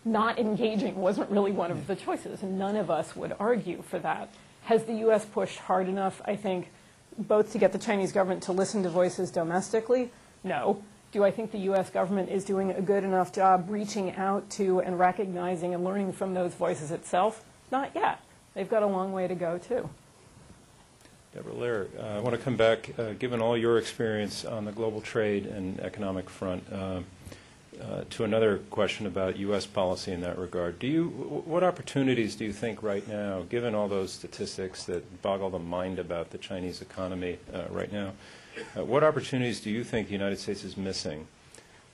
Not engaging wasn't really one of the choices, and none of us would argue for that. Has the U.S. pushed hard enough, I think, both to get the Chinese government to listen to voices domestically? No. Do I think the U.S. government is doing a good enough job reaching out to and recognizing and learning from those voices itself? Not yet. They've got a long way to go, too. Deborah Lehr, I want to come back, given all your experience on the global trade and economic front, to another question about U.S. policy in that regard. What opportunities do you think right now, given all those statistics that boggle the mind about the Chinese economy right now, what opportunities do you think the United States is missing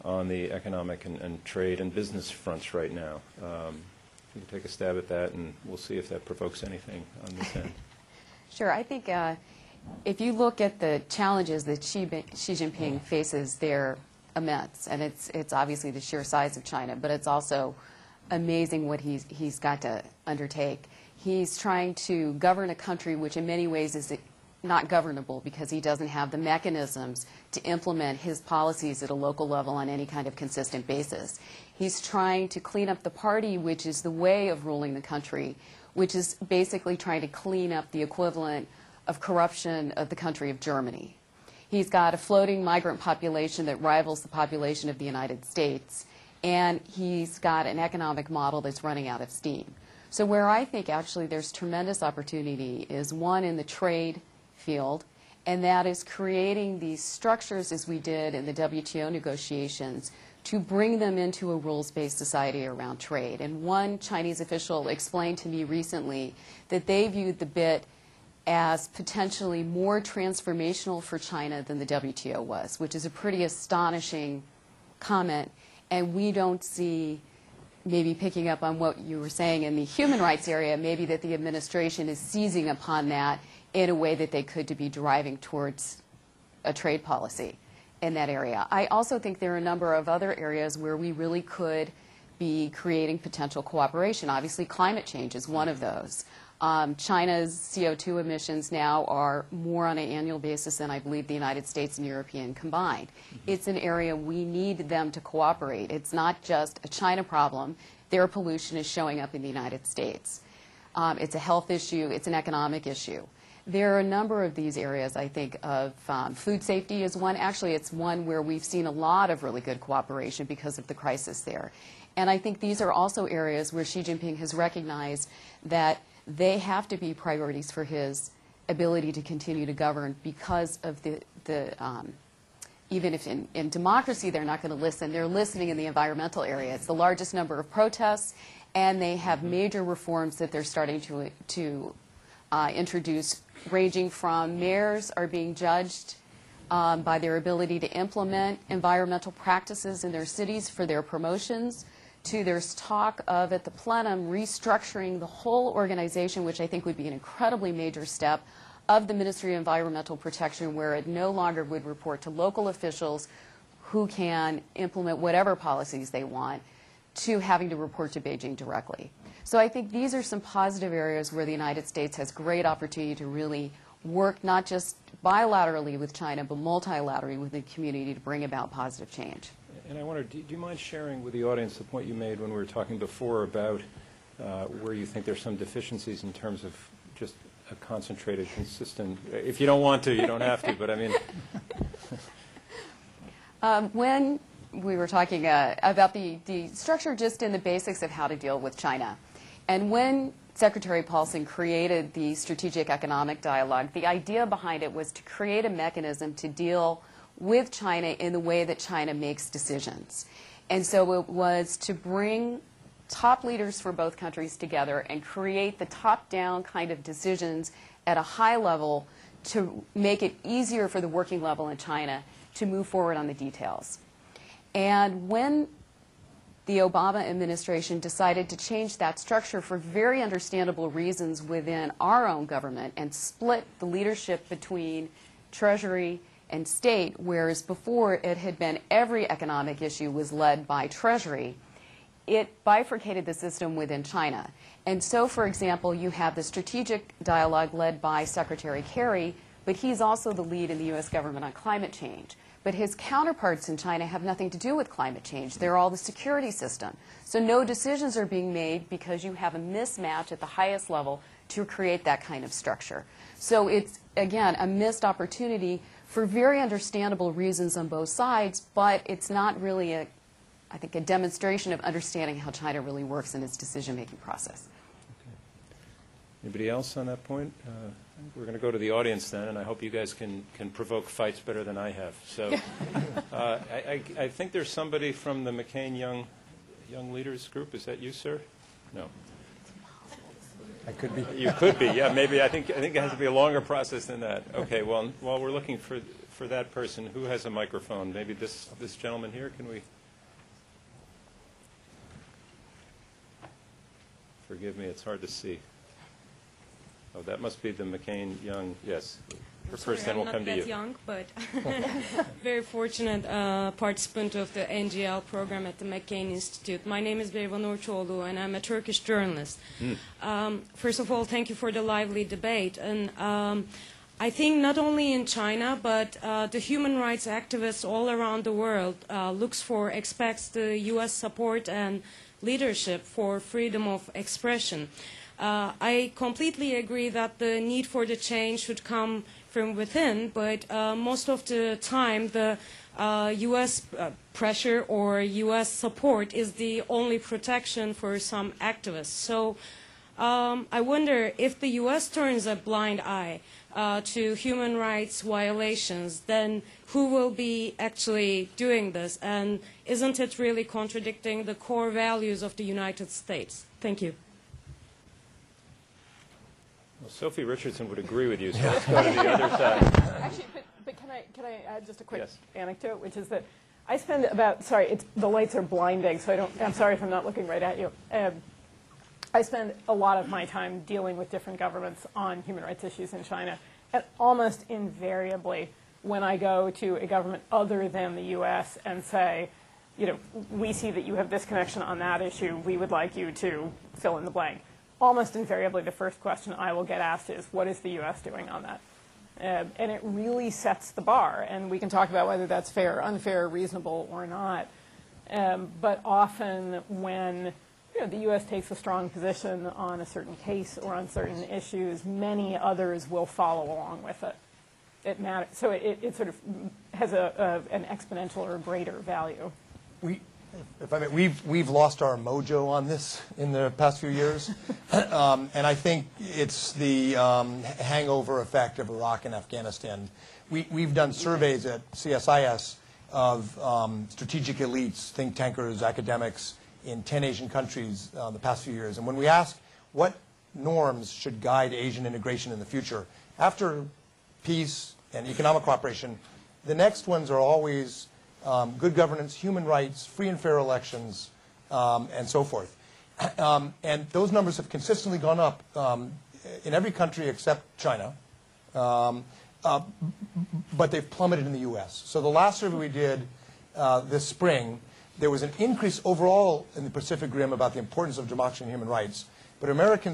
on the economic and trade and business fronts right now? You can take a stab at that, and we'll see if that provokes anything on this end. Sure. I think if you look at the challenges that Xi Jinping faces, they're immense, and it's obviously the sheer size of China, but it's also amazing what he's got to undertake. He's trying to govern a country which in many ways is not governable because he doesn't have the mechanisms to implement his policies at a local level on any kind of consistent basis. He's trying to clean up the party, which is the way of ruling the country, which is basically trying to clean up the equivalent of corruption of the country of Germany. He's got a floating migrant population that rivals the population of the United States, and he's got an economic model that's running out of steam. So where I think actually there's tremendous opportunity is, one, in the trade field, and that is creating these structures, as we did in the WTO negotiations, to bring them into a rules-based society around trade. And one Chinese official explained to me recently that they viewed the BIT as potentially more transformational for China than the WTO was, which is a pretty astonishing comment. And we don't see, maybe picking up on what you were saying in the human rights area, maybe that the administration is seizing upon that in a way that they could to be driving towards a trade policy in that area. I also think there are a number of other areas where we really could be creating potential cooperation. Obviously, climate change is one of those. China's CO2 emissions now are more on an annual basis than I believe the United States and European combined. It's an area we need them to cooperate. It's not just a China problem. Their pollution is showing up in the United States. It's a health issue. It's an economic issue. There are a number of these areas, I think, of food safety is one. Actually, it's one where we've seen a lot of really good cooperation because of the crisis there. And I think these are also areas where Xi Jinping has recognized that they have to be priorities for his ability to continue to govern because of even if in democracy they're not going to listen, they're listening in the environmental area. It's the largest number of protests, and they have major reforms that they're starting to introduce, ranging from mayors are being judged by their ability to implement environmental practices in their cities for their promotions, to there's talk of, at the plenum, restructuring the whole organization, which I think would be an incredibly major step, of the Ministry of Environmental Protection, where it no longer would report to local officials who can implement whatever policies they want, to having to report to Beijing directly. So I think these are some positive areas where the United States has great opportunity to really work not just bilaterally with China, but multilaterally with the community to bring about positive change. And I wonder, do you mind sharing with the audience the point you made when we were talking before about where you think there's some deficiencies in terms of just a concentrated, consistent, if you don't want to, you don't have to, but I mean. When we were talking about the structure just in the basics of how to deal with China, and when Secretary Paulson created the Strategic Economic Dialogue, the idea behind it was to create a mechanism to deal with China in the way that China makes decisions. And so it was to bring top leaders for both countries together and create the top-down kind of decisions at a high level to make it easier for the working level in China to move forward on the details. And when the Obama administration decided to change that structure for very understandable reasons within our own government and split the leadership between Treasury and State, whereas before it had been every economic issue was led by Treasury, it bifurcated the system within China. And so, for example, you have the strategic dialogue led by Secretary Kerry, but he's also the lead in the U.S. government on climate change. But his counterparts in China have nothing to do with climate change. They're all the security system. So no decisions are being made because you have a mismatch at the highest level to create that kind of structure. So it's, again, a missed opportunity for very understandable reasons on both sides, but it's not really I think, a demonstration of understanding how China really works in its decision-making process. Okay. Anybody else on that point? We're going to go to the audience then, and I hope you guys can provoke fights better than I have. So I think there's somebody from the McCain Young Leaders Group. Is that you, sir? No. I could be. You could be, yeah, maybe. I think it has to be a longer process than that. Okay, well, while we're looking for that person, who has a microphone? Maybe this gentleman here, can we? Forgive me, it's hard to see. Oh, that must be the McCain Young, yes. First, then we'll come to you. I'm not that young, but very fortunate participant of the NGL program at the McCain Institute. My name is Beyva Nurçoğlu, and I'm a Turkish journalist. First of all, thank you for the lively debate. And I think not only in China, but the human rights activists all around the world expects the U.S. support and leadership for freedom of expression. I completely agree that the need for the change should come from within, but most of the time the U.S. Pressure or U.S. support is the only protection for some activists. So I wonder if the U.S. turns a blind eye to human rights violations, then who will be actually doing this? And isn't it really contradicting the core values of the United States? Thank you. Well, Sophie Richardson would agree with you, so let's go to the other side. Actually, but can I add just a quick Yes. anecdote, which is that I spend about, sorry, the lights are blinding, so I'm sorry if I'm not looking right at you. I spend a lot of my time dealing with different governments on human rights issues in China. And almost invariably, when I go to a government other than the U.S. and say, you know, we see that you have this connection on that issue, we would like you to fill in the blank. Almost invariably, the first question I will get asked is, what is the U.S. doing on that? And it really sets the bar. And we can talk about whether that's fair, unfair, reasonable, or not. But often when the U.S. takes a strong position on a certain case or on certain issues, many others will follow along with it. It matters. So it sort of has an exponential or greater value. If I may, we've lost our mojo on this in the past few years, and I think it's the hangover effect of Iraq and Afghanistan. We've done surveys at CSIS of strategic elites, think tankers, academics in 10 Asian countries the past few years, and when we ask what norms should guide Asian integration in the future, after peace and economic cooperation, the next ones are always good governance, human rights, free and fair elections, and so forth. And those numbers have consistently gone up in every country except China, but they've plummeted in the U.S. So the last survey we did this spring, there was an increase overall in the Pacific Rim about the importance of democracy and human rights, but American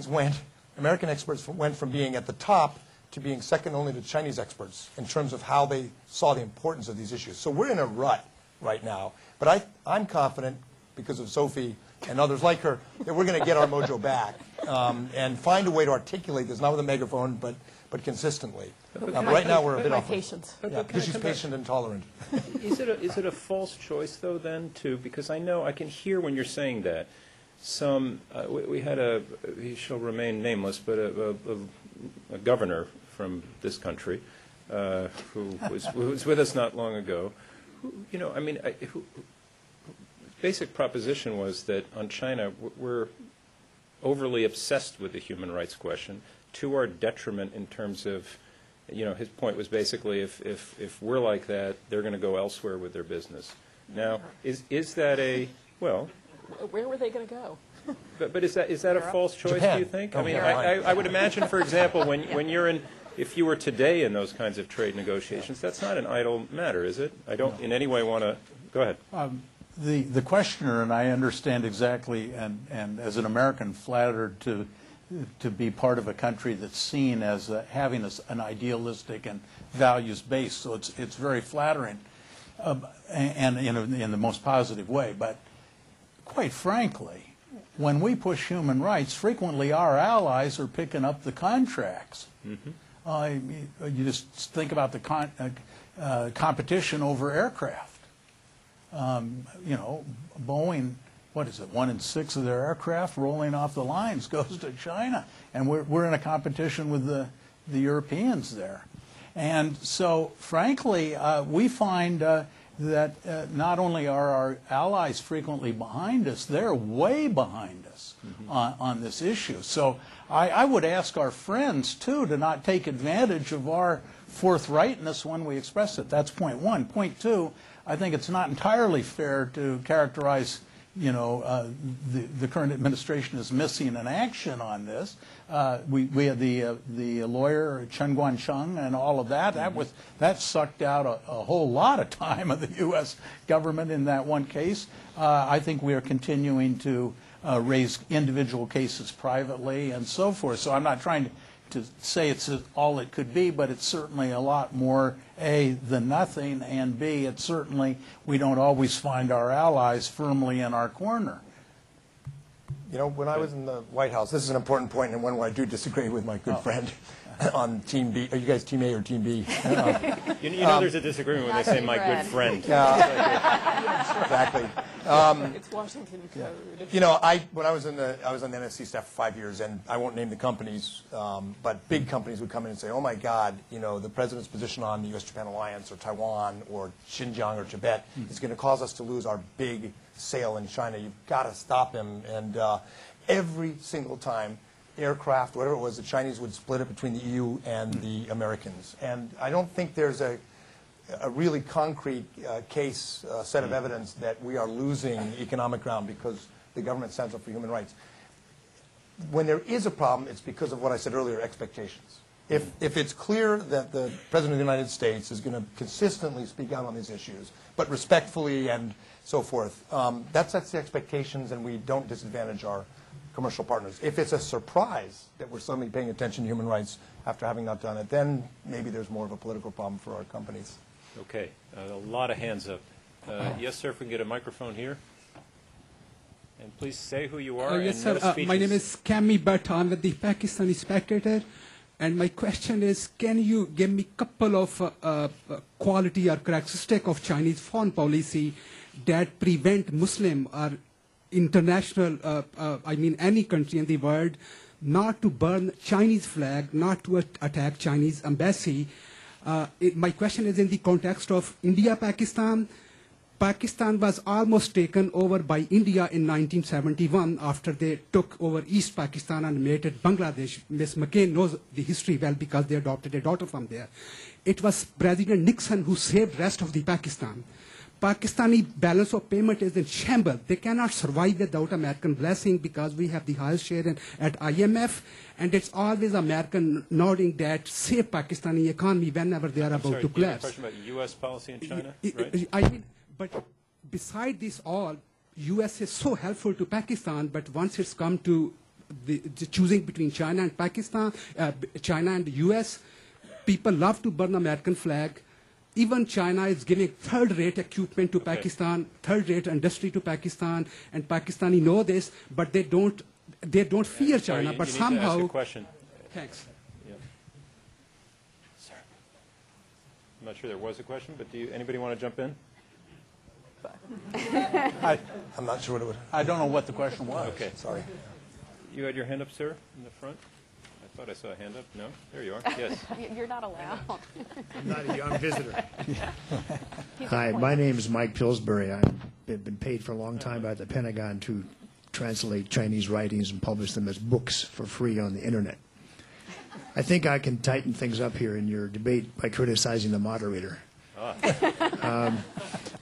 experts went from being at the top to being second only to Chinese experts in terms of how they saw the importance of these issues. So we're in a rut right now. But I'm confident, because of Sophie and others like her, that we're going to get our mojo back and find a way to articulate this, not with a megaphone, but consistently. Right now we're a bit off. Patience. Because she's patient and tolerant. Is it a false choice, though, then, because I know I can hear when you're saying that. We had he shall remain nameless, but a governor from this country who was with us not long ago. Basic proposition was that on China we're overly obsessed with the human rights question to our detriment in terms of, his point was basically if we're like that, they're going to go elsewhere with their business. Now, is that well? Where were they going to go? But is that a false choice, Japan. do you think? Oh, I mean, yeah. I would imagine, for example, when you're if you were today in those kinds of trade negotiations, that's not an idle matter, is it? I don't in any way want to. Go ahead. The questioner, and I understand exactly, and as an American, flattered to be part of a country that's seen as having an idealistic and values based. So it's very flattering, and in the most positive way. But quite frankly, when we push human rights, frequently our allies are picking up the contracts. Mm-hmm. You just think about the competition over aircraft. Boeing, what is it, 1 in 6 of their aircraft rolling off the lines goes to China. And we're in a competition with the Europeans there. And so, frankly, we find that not only are our allies frequently behind us, they're way behind us on this issue. So I would ask our friends, too, to not take advantage of our forthrightness when we express it. That's point one. Point two, I think it's not entirely fair to characterize the current administration as missing an action on this. We had the lawyer Chen Guangcheng and all of that. That sucked out a whole lot of time of the U.S. government in that one case. I think we are continuing to raise individual cases privately and so forth. So I'm not trying to say it's all it could be, but it's certainly a lot more, A, than nothing, and B, it's certainly we don't always find our allies firmly in our corner. When I was in the White House, this is an important point and one where I do disagree with my good friend. on Team B. Are you guys Team A or Team B? You know there's a disagreement when they say my good friend. Exactly. It's Washington Code. You know, when I was on the NSC staff for 5 years, and I won't name the companies, but big companies would come in and say, "Oh my God, you know, the president's position on the U.S.-Japan alliance, or Taiwan, or Xinjiang, or Tibet is going to cause us to lose our big sale in China. You've got to stop him." And every single time, aircraft, whatever it was, the Chinese would split it between the EU and the Americans. And I don't think there's a really concrete set of evidence that we are losing economic ground because the government stands up for human rights. When there is a problem, it's because of what I said earlier, expectations. If it's clear that the President of the United States is going to consistently speak out on these issues, but respectfully and so forth, that sets the expectations, and we don't disadvantage our commercial partners. If it's a surprise that we're suddenly paying attention to human rights after having not done it, then maybe there's more of a political problem for our companies. Okay, a lot of hands up. Yes, sir, if we can get a microphone here. And please say who you are. Yes, and sir. no My name is Kami Bhatt. I'm with the Pakistani Spectator. And my question is, can you give me a couple of quality or characteristic of Chinese foreign policy that prevent Muslim or international, any country in the world, not to burn Chinese flag, not to attack Chinese embassy? My question is in the context of India-Pakistan. Pakistan was almost taken over by India in 1971 after they took over East Pakistan and made it Bangladesh. Ms. McCain knows the history well because they adopted a daughter from there. It was President Nixon who saved the rest of the Pakistan. Pakistani balance of payment is in shambles. They cannot survive without American blessing because we have the highest share at IMF, and it's always American nodding that save Pakistani economy whenever they are about to collapse. Question about U.S. policy in China, right? But beside this all, U.S. is so helpful to Pakistan, but once it's come to the choosing between China and Pakistan, China and the U.S., people love to burn American flag. Even China is giving third-rate equipment to Pakistan, third-rate industry to Pakistan, and Pakistani know this, but they don't fear China. Sorry, but you somehow. Need to ask a question. Thanks. Yeah. Sir. I'm not sure there was a question, but anybody want to jump in? I'm not sure what it would. I don't know what the question was. Okay. Sorry. You had your hand up, sir, in the front? I thought I saw a hand up. No? There you are. Yes. You're not allowed. I'm not a young visitor. Hi, my name is Mike Pillsbury. I've been paid for a long time by the Pentagon to translate Chinese writings and publish them as books for free on the Internet. I think I can tighten things up here in your debate by criticizing the moderator.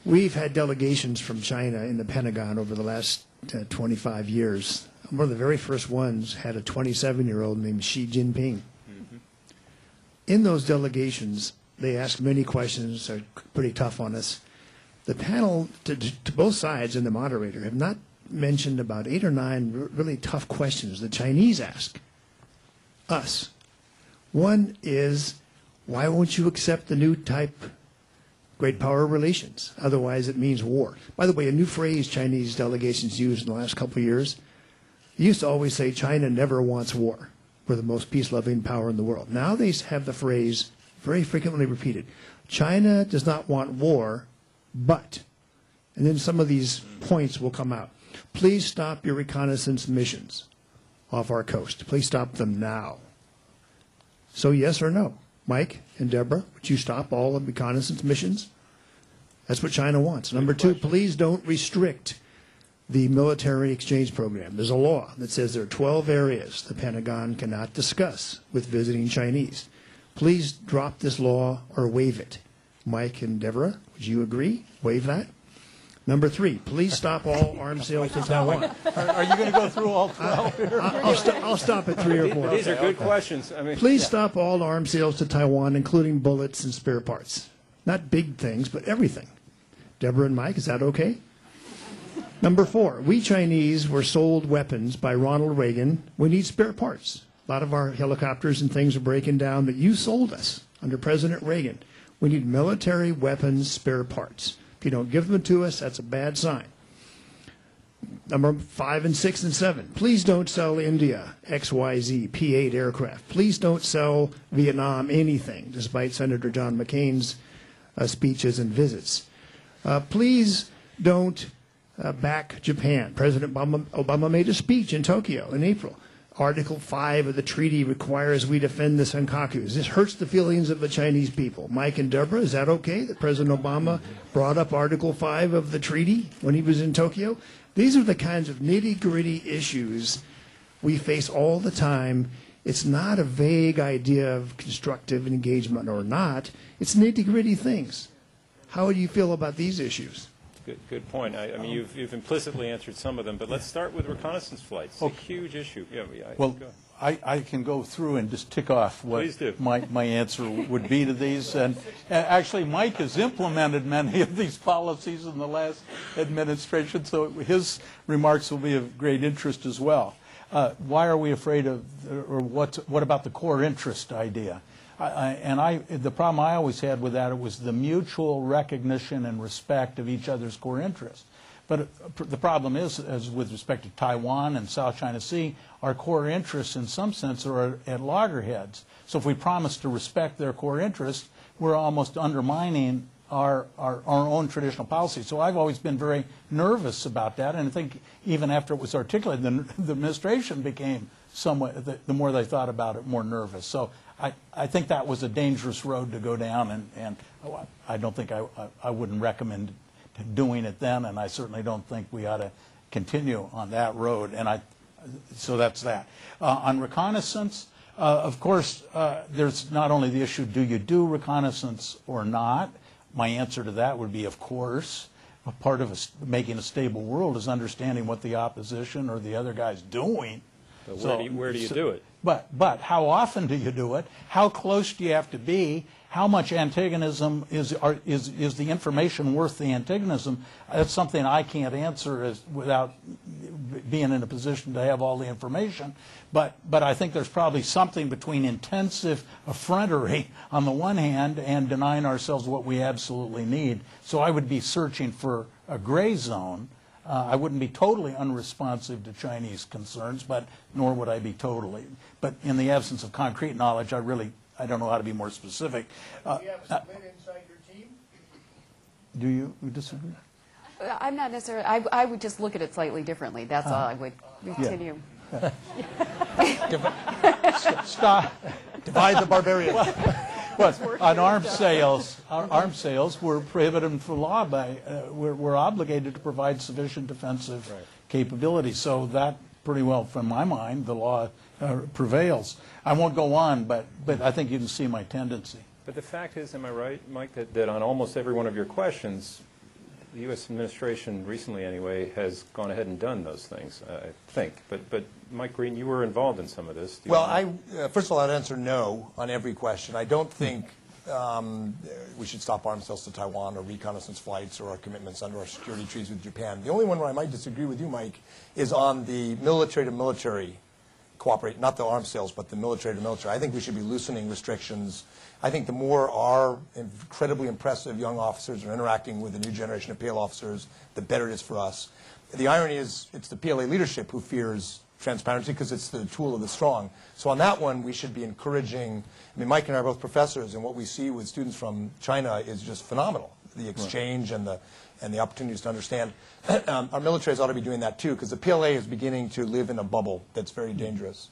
We've had delegations from China in the Pentagon over the last 25 years. One of the very first ones had a 27-year-old named Xi Jinping. Mm-hmm. In those delegations, they asked many questions that are pretty tough on us. The panel, to both sides and the moderator, have not mentioned about 8 or 9 really tough questions the Chinese ask us. One is, why won't you accept the new type great power relations? Otherwise, it means war. By the way, a new phrase Chinese delegations used in the last couple of years, they used to always say China never wants war. We're the most peace-loving power in the world. Now they have the phrase very frequently repeated. China does not want war, but, and then some of these points will come out. Please stop your reconnaissance missions off our coast. Please stop them now. So yes or no? Mike and Deborah, would you stop all the reconnaissance missions? That's what China wants. Number 2, please don't restrict the military exchange program. There's a law that says there are 12 areas the Pentagon cannot discuss with visiting Chinese. Please drop this law or waive it. Mike and Deborah, would you agree? Waive that? Number 3, please stop all arms sales to Taiwan. Are you going to go through all 12 here? I'll stop at 3 or 4. These are good questions. I mean, Please stop all arms sales to Taiwan, including bullets and spare parts. Not big things, but everything. Deborah and Mike, is that okay? Number 4, we Chinese were sold weapons by Ronald Reagan. We need spare parts. A lot of our helicopters and things are breaking down that you sold us under President Reagan. We need military weapons spare parts. If you don't give them to us, that's a bad sign. Number 5 and 6 and 7. Please don't sell India XYZ P-8 aircraft. Please don't sell Vietnam anything, despite Senator John McCain's speeches and visits. Please don't back Japan. President Obama made a speech in Tokyo in April. Article 5 of the treaty requires we defend the Senkakus. This hurts the feelings of the Chinese people. Mike and Deborah, is that okay that President Obama brought up Article 5 of the treaty when he was in Tokyo? These are the kinds of nitty-gritty issues we face all the time. It's not a vague idea of constructive engagement or not. It's nitty-gritty things. How do you feel about these issues? Good point. I mean, you've implicitly answered some of them, but let's start with reconnaissance flights. It's a huge issue. Yeah, well, I can go through and just tick off what my answer would be to these. And actually, Mike has implemented many of these policies in the last administration, so his remarks will be of great interest as well. Why are we afraid of, or what about the core interest idea? The problem I always had with that, it was the mutual recognition and respect of each other's core interests. But the problem is, as with respect to Taiwan and South China Sea, our core interests in some sense are at loggerheads. So if we promise to respect their core interests, we're almost undermining our own traditional policy. So I've always been very nervous about that, and I think even after it was articulated, the administration became somewhat, the more they thought about it, more nervous. So I think that was a dangerous road to go down, and I don't think I wouldn't recommend doing it then, and I certainly don't think we ought to continue on that road. And so that's that. On reconnaissance, of course, there's not only the issue, do you do reconnaissance or not? My answer to that would be, of course. A part of making a stable world is understanding what the opposition or the other guy's doing. But where do you do it? But how often do you do it? How close do you have to be? How much antagonism is the information worth the antagonism? That's something I can't answer without being in a position to have all the information. But I think there's probably something between intensive effrontery on the one hand and denying ourselves what we absolutely need. So I would be searching for a gray zone. I wouldn't be totally unresponsive to Chinese concerns, but nor would I be totally. But in the absence of concrete knowledge, I don't know how to be more specific. Do you have a split inside your team? Do you disagree? I'm not necessarily. I would just look at it slightly differently. That's all I would continue. Yeah. Stop. Divide the barbarian. On arms sales, we're prohibited from law by, we're obligated to provide sufficient defensive capability. So that pretty well, from my mind, the law prevails. I won't go on, but I think you can see my tendency. But the fact is, am I right, Mike, that on almost every one of your questions, the U.S. administration recently, anyway, has gone ahead and done those things, I think. But Mike Green, you were involved in some of this. Well, first of all, I'd answer no on every question. I don't think we should stop arms sales to Taiwan or reconnaissance flights or our commitments under our security treaties with Japan. The only one where I might disagree with you, Mike, is on the military-to-military cooperate, not the arms sales, but the military-to-military. I think we should be loosening restrictions. I think the more our incredibly impressive young officers are interacting with the new generation of PL officers, the better it is for us. The irony is it's the PLA leadership who fears transparency because it's the tool of the strong. So on that one, we should be encouraging. I mean, Mike and I are both professors, and what we see with students from China is just phenomenal. The exchange and the opportunities to understand. Our militaries ought to be doing that too, because the PLA is beginning to live in a bubble that's very dangerous.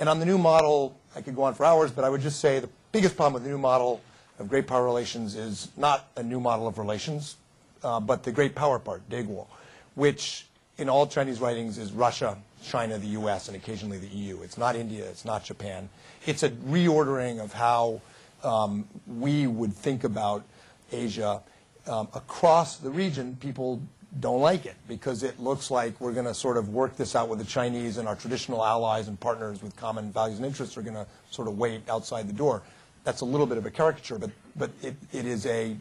And on the new model, I could go on for hours, but I would just say the biggest problem with the new model of great power relations is not a new model of relations, but the great power part, Daeguo, which in all Chinese writings is Russia, China, the U.S., and occasionally the EU. It's not India. It's not Japan. It's a reordering of how we would think about Asia. Across the region, people don't like it because it looks like we're going to sort of work this out with the Chinese, and our traditional allies and partners with common values and interests are going to sort of wait outside the door. That's a little bit of a caricature, but it is a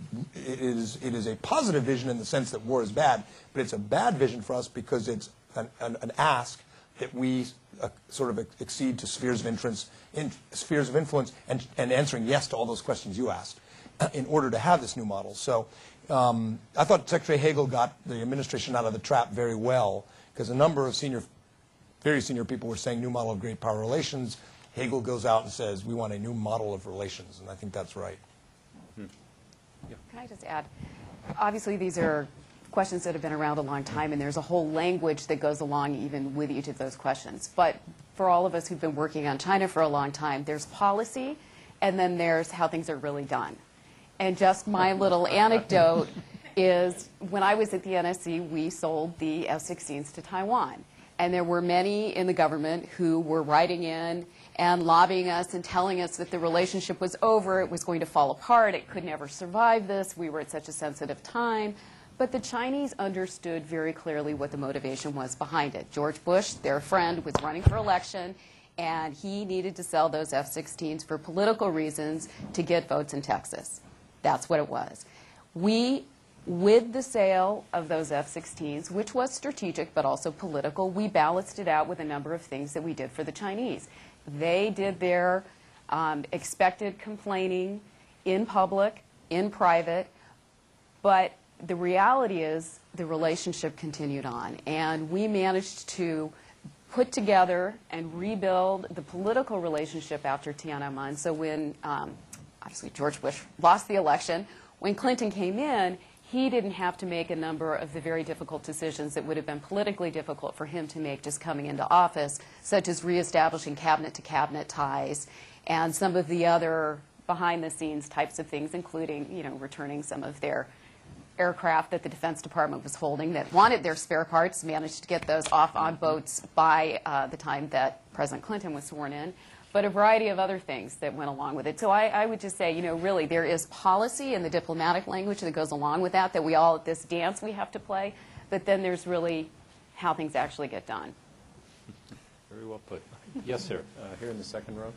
positive vision in the sense that war is bad, but it's a bad vision for us because it's an ask that we sort of accede to spheres of influence and answering yes to all those questions you asked in order to have this new model. So I thought Secretary Hagel got the administration out of the trap very well because a number of very senior people were saying new model of great power relations. Hegel goes out and says, we want a new model of relations, and I think that's right. Can I just add? Obviously, these are questions that have been around a long time, and there's a whole language that goes along even with each of those questions. But for all of us who've been working on China for a long time, there's policy, and then there's how things are really done. And just my little anecdote is when I was at the NSC, we sold the F-16s to Taiwan. And there were many in the government who were writing in and lobbying us and telling us that the relationship was over, it was going to fall apart, it could never survive this, we were at such a sensitive time. But the Chinese understood very clearly what the motivation was behind it. George Bush, their friend, was running for election, and he needed to sell those F-16s for political reasons to get votes in Texas. That's what it was. We, with the sale of those F-16s, which was strategic but also political, we balanced it out with a number of things that we did for the Chinese. They did their expected complaining in public, in private, but the reality is the relationship continued on, and we managed to put together and rebuild the political relationship after Tiananmen. So when, obviously, George Bush lost the election, when Clinton came in, he didn't have to make a number of the very difficult decisions that would have been politically difficult for him to make just coming into office, such as reestablishing cabinet-to-cabinet ties and some of the other behind-the-scenes types of things, including, returning some of their aircraft that the Defense Department was holding that wanted their spare parts, managed to get those off on boats by the time that President Clinton was sworn in, but a variety of other things that went along with it. So I would just say, really, there is policy and the diplomatic language that goes along with that we all, at this dance we have to play, but then there's really how things actually get done. Very well put. Yes, sir. Here in the second row.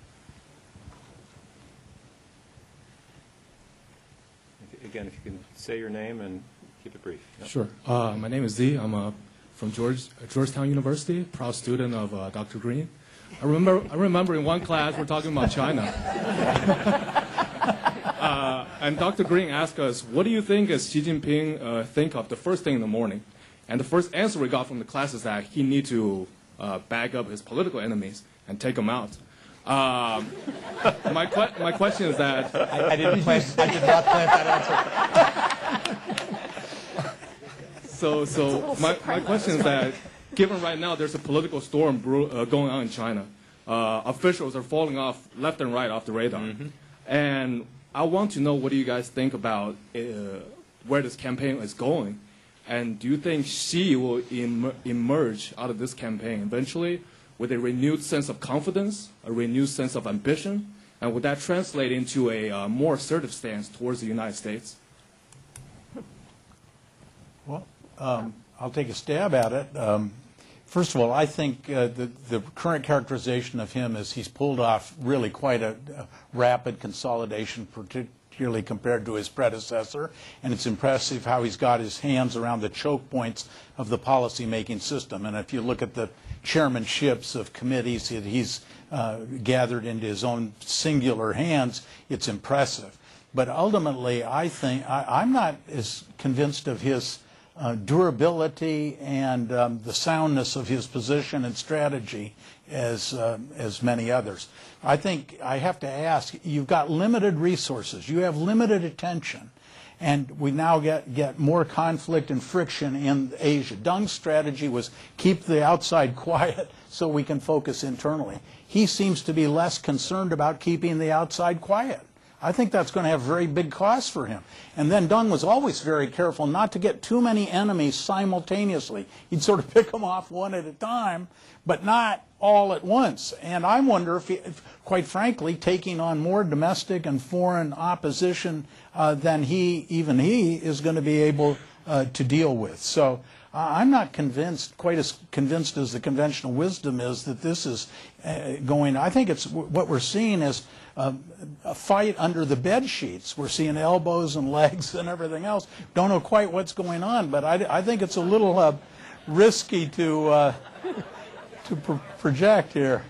Again, if you can say your name and keep it brief. Yep. Sure. My name is Z. I'm from Georgetown University, proud student of Dr. Green. I remember in one class we're talking about China. And Dr. Green asked us, what do you think as Xi Jinping think of the first thing in the morning? And the first answer we got from the class is that he need to back up his political enemies and take them out. My question is that I did not plan that answer. So my question is that, given right now there's a political storm going on in China, officials are falling off left and right off the radar, and I want to know, what do you guys think about where this campaign is going, and do you think Xi will emerge out of this campaign eventually with a renewed sense of confidence, a renewed sense of ambition, and would that translate into a more assertive stance towards the United States? Well, I'll take a stab at it. First of all, I think the current characterization of him is he's pulled off really quite a rapid consolidation, particularly compared to his predecessor, and it's impressive how he's got his hands around the choke points of the policy-making system. And if you look at the chairmanships of committees that he's gathered into his own singular hands, it's impressive. But ultimately, I think I'm not as convinced of his durability and the soundness of his position and strategy as many others. I think I have to ask, you've got limited resources, you have limited attention, and we now get more conflict and friction in Asia. Deng's strategy was keep the outside quiet so we can focus internally. He seems to be less concerned about keeping the outside quiet. I think that's going to have very big costs for him. And then Deng was always very careful not to get too many enemies simultaneously. He'd sort of pick them off one at a time, but not all at once. And I wonder if quite frankly, taking on more domestic and foreign opposition than even he is going to be able to deal with. So I'm not convinced, quite as convinced as the conventional wisdom is, that this is going. I think it's what we're seeing is a fight under the bed sheets. We're seeing elbows and legs and everything else. Don't know quite what's going on, but I think it's a little risky to project here.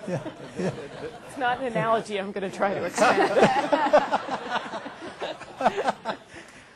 Yeah. It's not an analogy I'm going to try to extend.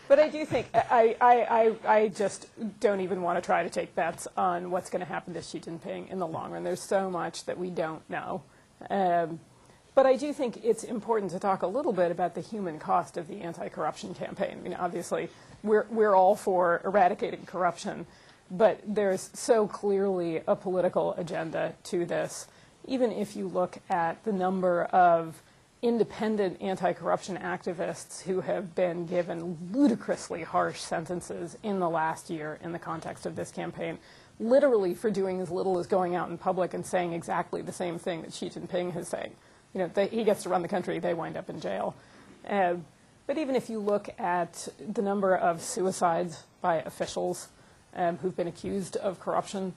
But I do think, I just don't even want to try to take bets on what's going to happen to Xi Jinping in the long run. There's so much that we don't know. But I do think it's important to talk a little bit about the human cost of the anti-corruption campaign. I mean, obviously, we're all for eradicating corruption, but there's so clearly a political agenda to this. Even if you look at the number of independent anti-corruption activists who have been given ludicrously harsh sentences in the last year in the context of this campaign, literally for doing as little as going out in public and saying exactly the same thing that Xi Jinping is saying. You know, he gets to run the country, they wind up in jail. But even if you look at the number of suicides by officials who've been accused of corruption,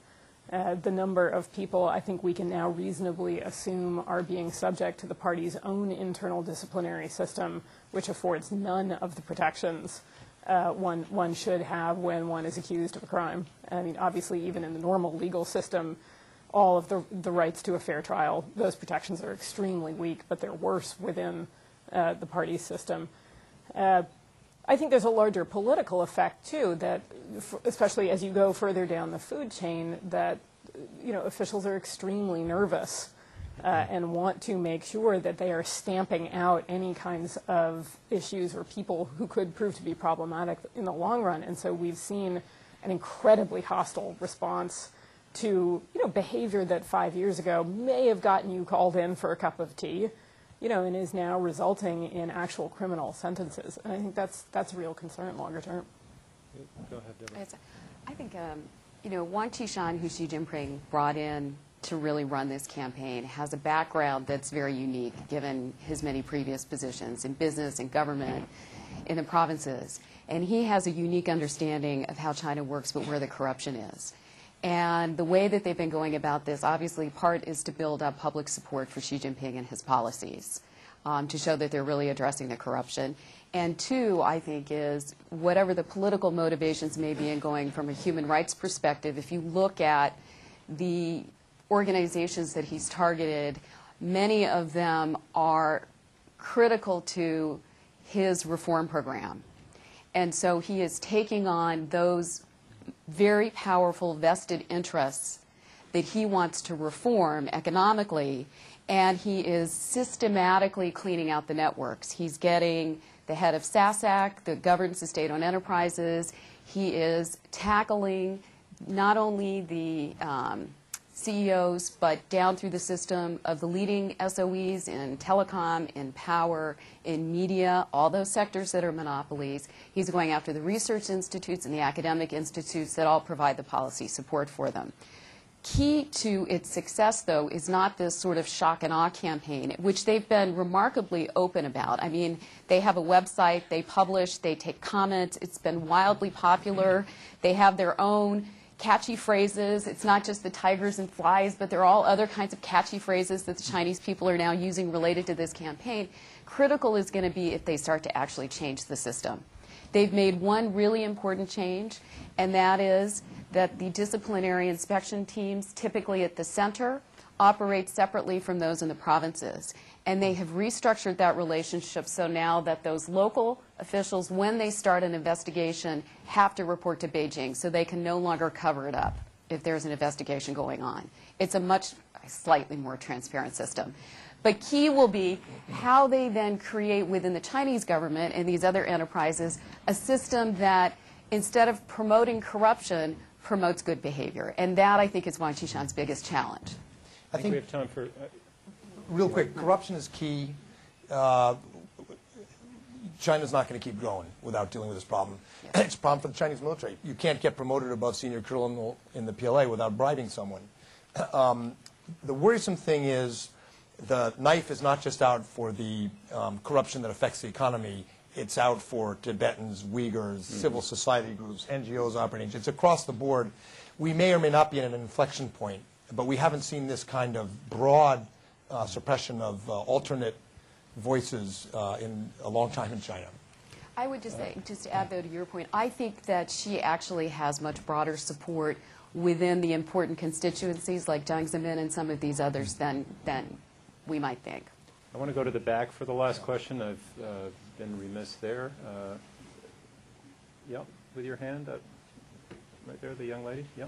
the number of people I think we can now reasonably assume are being subject to the party's own internal disciplinary system, which affords none of the protections one should have when one is accused of a crime. I mean, obviously, even in the normal legal system, all of the rights to a fair trial, those protections are extremely weak, but they're worse within the party's system. I think there's a larger political effect, too, that especially as you go further down the food chain, that officials are extremely nervous and want to make sure that they are stamping out any kinds of issues or people who could prove to be problematic in the long run. And so we've seen an incredibly hostile response to behavior that 5 years ago may have gotten you called in for a cup of tea, and is now resulting in actual criminal sentences. And I think that's a real concern longer term. Go ahead, Deborah. I think, Wang Qishan, who Xi Jinping brought in to really run this campaign, has a background that's very unique given his many previous positions in business and government in the provinces. And he has a unique understanding of how China works, but where the corruption is. And the way that they've been going about this, obviously, part is to build up public support for Xi Jinping and his policies, to show that they're really addressing the corruption. And two, I think, is whatever the political motivations may be in going from a human rights perspective, if you look at the organizations that he's targeted, many of them are critical to his reform program. And so he is taking on those very powerful vested interests that he wants to reform economically, and he is systematically cleaning out the networks. He's getting the head of SASAC, that governs the state-owned enterprises. He is tackling not only the CEOs, but down through the system of the leading SOEs in telecom, in power, in media, all those sectors that are monopolies. He's going after the research institutes and the academic institutes that all provide the policy support for them. Key to its success, though, is not this sort of shock and awe campaign, which they've been remarkably open about. I mean, they have a website, they publish, they take comments. It's been wildly popular. They have their own catchy phrases. It's not just the tigers and flies, but there are all other kinds of catchy phrases that the Chinese people are now using related to this campaign. Critical is going to be if they start to actually change the system. They've made one really important change, and that is that the disciplinary inspection teams, typically at the center, operate separately from those in the provinces. And they have restructured that relationship so now that those local officials, when they start an investigation, have to report to Beijing, so they can no longer cover it up if there's an investigation going on. It's a slightly more transparent system. But key will be how they then create within the Chinese government and these other enterprises a system that, instead of promoting corruption, promotes good behavior. And that, I think, is Wang Qishan's biggest challenge. I think we have time for... real quick, corruption is key. China's not going to keep growing without dealing with this problem. Yes. It's a problem for the Chinese military. You can't get promoted above senior colonel in the PLA without bribing someone. The worrisome thing is the knife is not just out for the corruption that affects the economy. It's out for Tibetans, Uyghurs, civil society groups, NGOs operating. It's across the board. We may or may not be at an inflection point, but we haven't seen this kind of broad suppression of alternate voices in a long time in China. I would just say, just to add, though, to your point, I think that she actually has much broader support within the important constituencies like Jiang Zemin and some of these others than we might think. I want to go to the back for the last question. I've been remiss there. Yep, with your hand up. right there, the young lady. Yeah.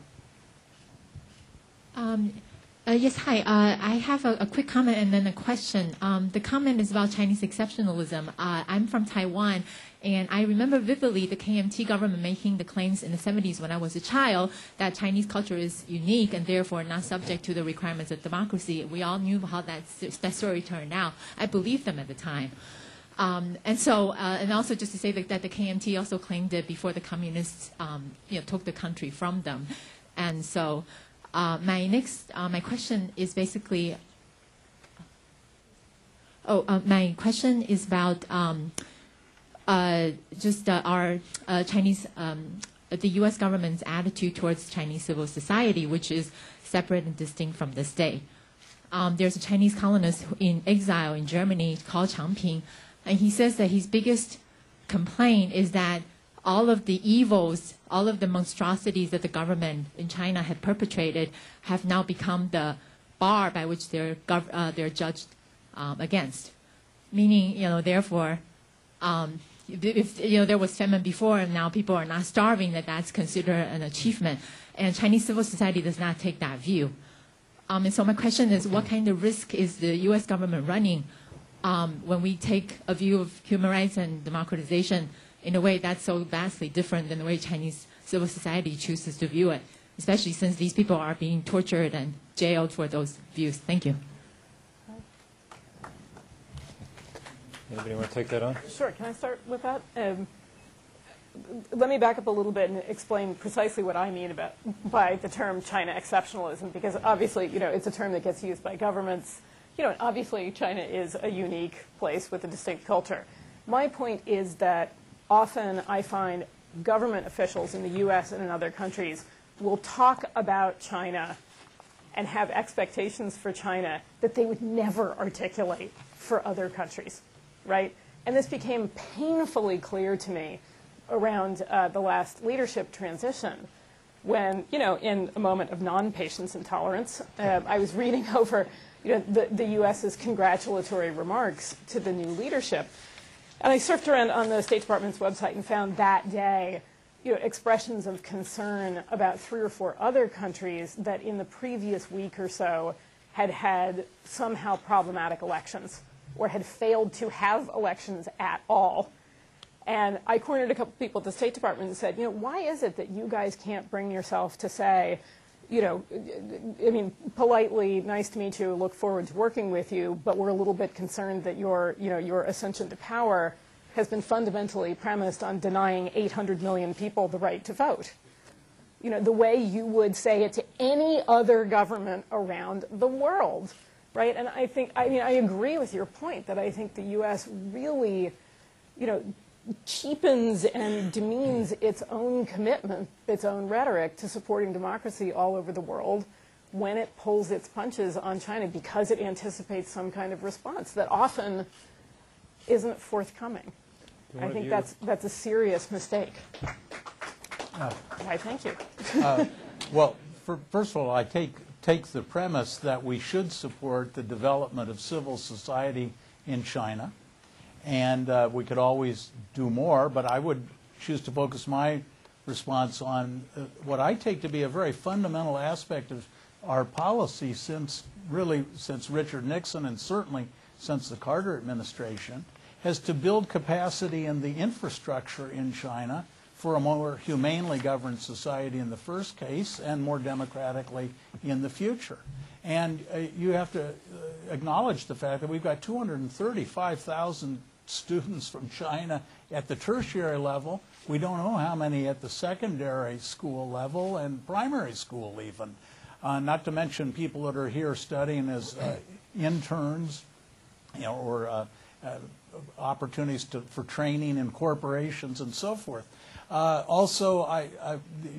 Yes, hi. I have a quick comment and then a question. The comment is about Chinese exceptionalism. I'm from Taiwan, and I remember vividly the KMT government making the claims in the 70s when I was a child that Chinese culture is unique and therefore not subject to the requirements of democracy. We all knew how that story turned out. I believed them at the time. And also just to say that the KMT also claimed it before the communists, took the country from them. And so my question is basically, my question is about our Chinese, the U.S. government's attitude towards Chinese civil society, which is separate and distinct from the state. There's a Chinese colonist in exile in Germany called Changping, and he says that his biggest complaint is that all of the evils, all of the monstrosities that the government in China had perpetrated have now become the bar by which they're judged against. Meaning, therefore, if there was famine before and now people are not starving, that's considered an achievement. And Chinese civil society does not take that view. And so my question is, what kind of risk is the U.S. government running when we take a view of human rights and democratization in a way that's so vastly different than the way Chinese civil society chooses to view it, especially since these people are being tortured and jailed for those views? Thank you. Anybody want to take that on? Sure. Can I start with that? Let me back up a little bit and explain precisely what I mean by the term China exceptionalism, because obviously, it's a term that gets used by governments. Obviously, China is a unique place with a distinct culture. My point is that often I find government officials in the U.S. and in other countries will talk about China and have expectations for China that they would never articulate for other countries, right? And this became painfully clear to me around the last leadership transition when, in a moment of non-patience and tolerance, I was reading over the U.S.'s congratulatory remarks to the new leadership. And I surfed around on the State Department's website and found that day expressions of concern about 3 or 4 other countries that in the previous week or so had had somehow problematic elections or had failed to have elections at all. And I cornered a couple people at the State Department and said, why is it that you guys can't bring yourself to say, politely, nice to meet you, look forward to working with you, but we're a little bit concerned that your ascension to power has been fundamentally premised on denying 800 million people the right to vote. The way you would say it to any other government around the world, right? And I think, I agree with your point that I think the U.S. really, cheapens and demeans its own commitment, its own rhetoric to supporting democracy all over the world when it pulls its punches on China because it anticipates some kind of response that often isn't forthcoming. I think that's a serious mistake. Why, thank you. Well, first of all, I take the premise that we should support the development of civil society in China. And we could always do more, but I would choose to focus my response on what I take to be a very fundamental aspect of our policy since Richard Nixon and certainly since the Carter administration, has to build capacity in the infrastructure in China for a more humanely governed society in the first case and more democratically in the future. And you have to acknowledge the fact that we've got 235,000 students from China at the tertiary level. We don't know how many at the secondary school level and primary school even. Not to mention people that are here studying as interns, or opportunities for training in corporations and so forth. Also, I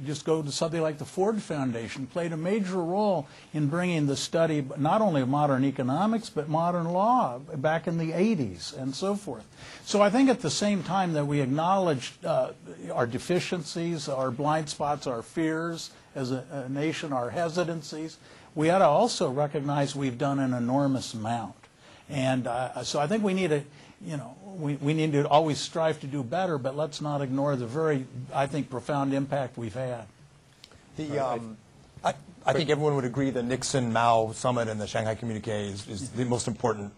just go to something like the Ford Foundation, played a major role in bringing the study not only of modern economics, but modern law back in the 80s and so forth. So I think at the same time that we acknowledge our deficiencies, our blind spots, our fears as a nation, our hesitancies, we ought to also recognize we've done an enormous amount. And so I think we need to, we need to always strive to do better, but let's not ignore the very, I think, profound impact we've had. I think everyone would agree the Nixon-Mao summit and the Shanghai Communique is the most important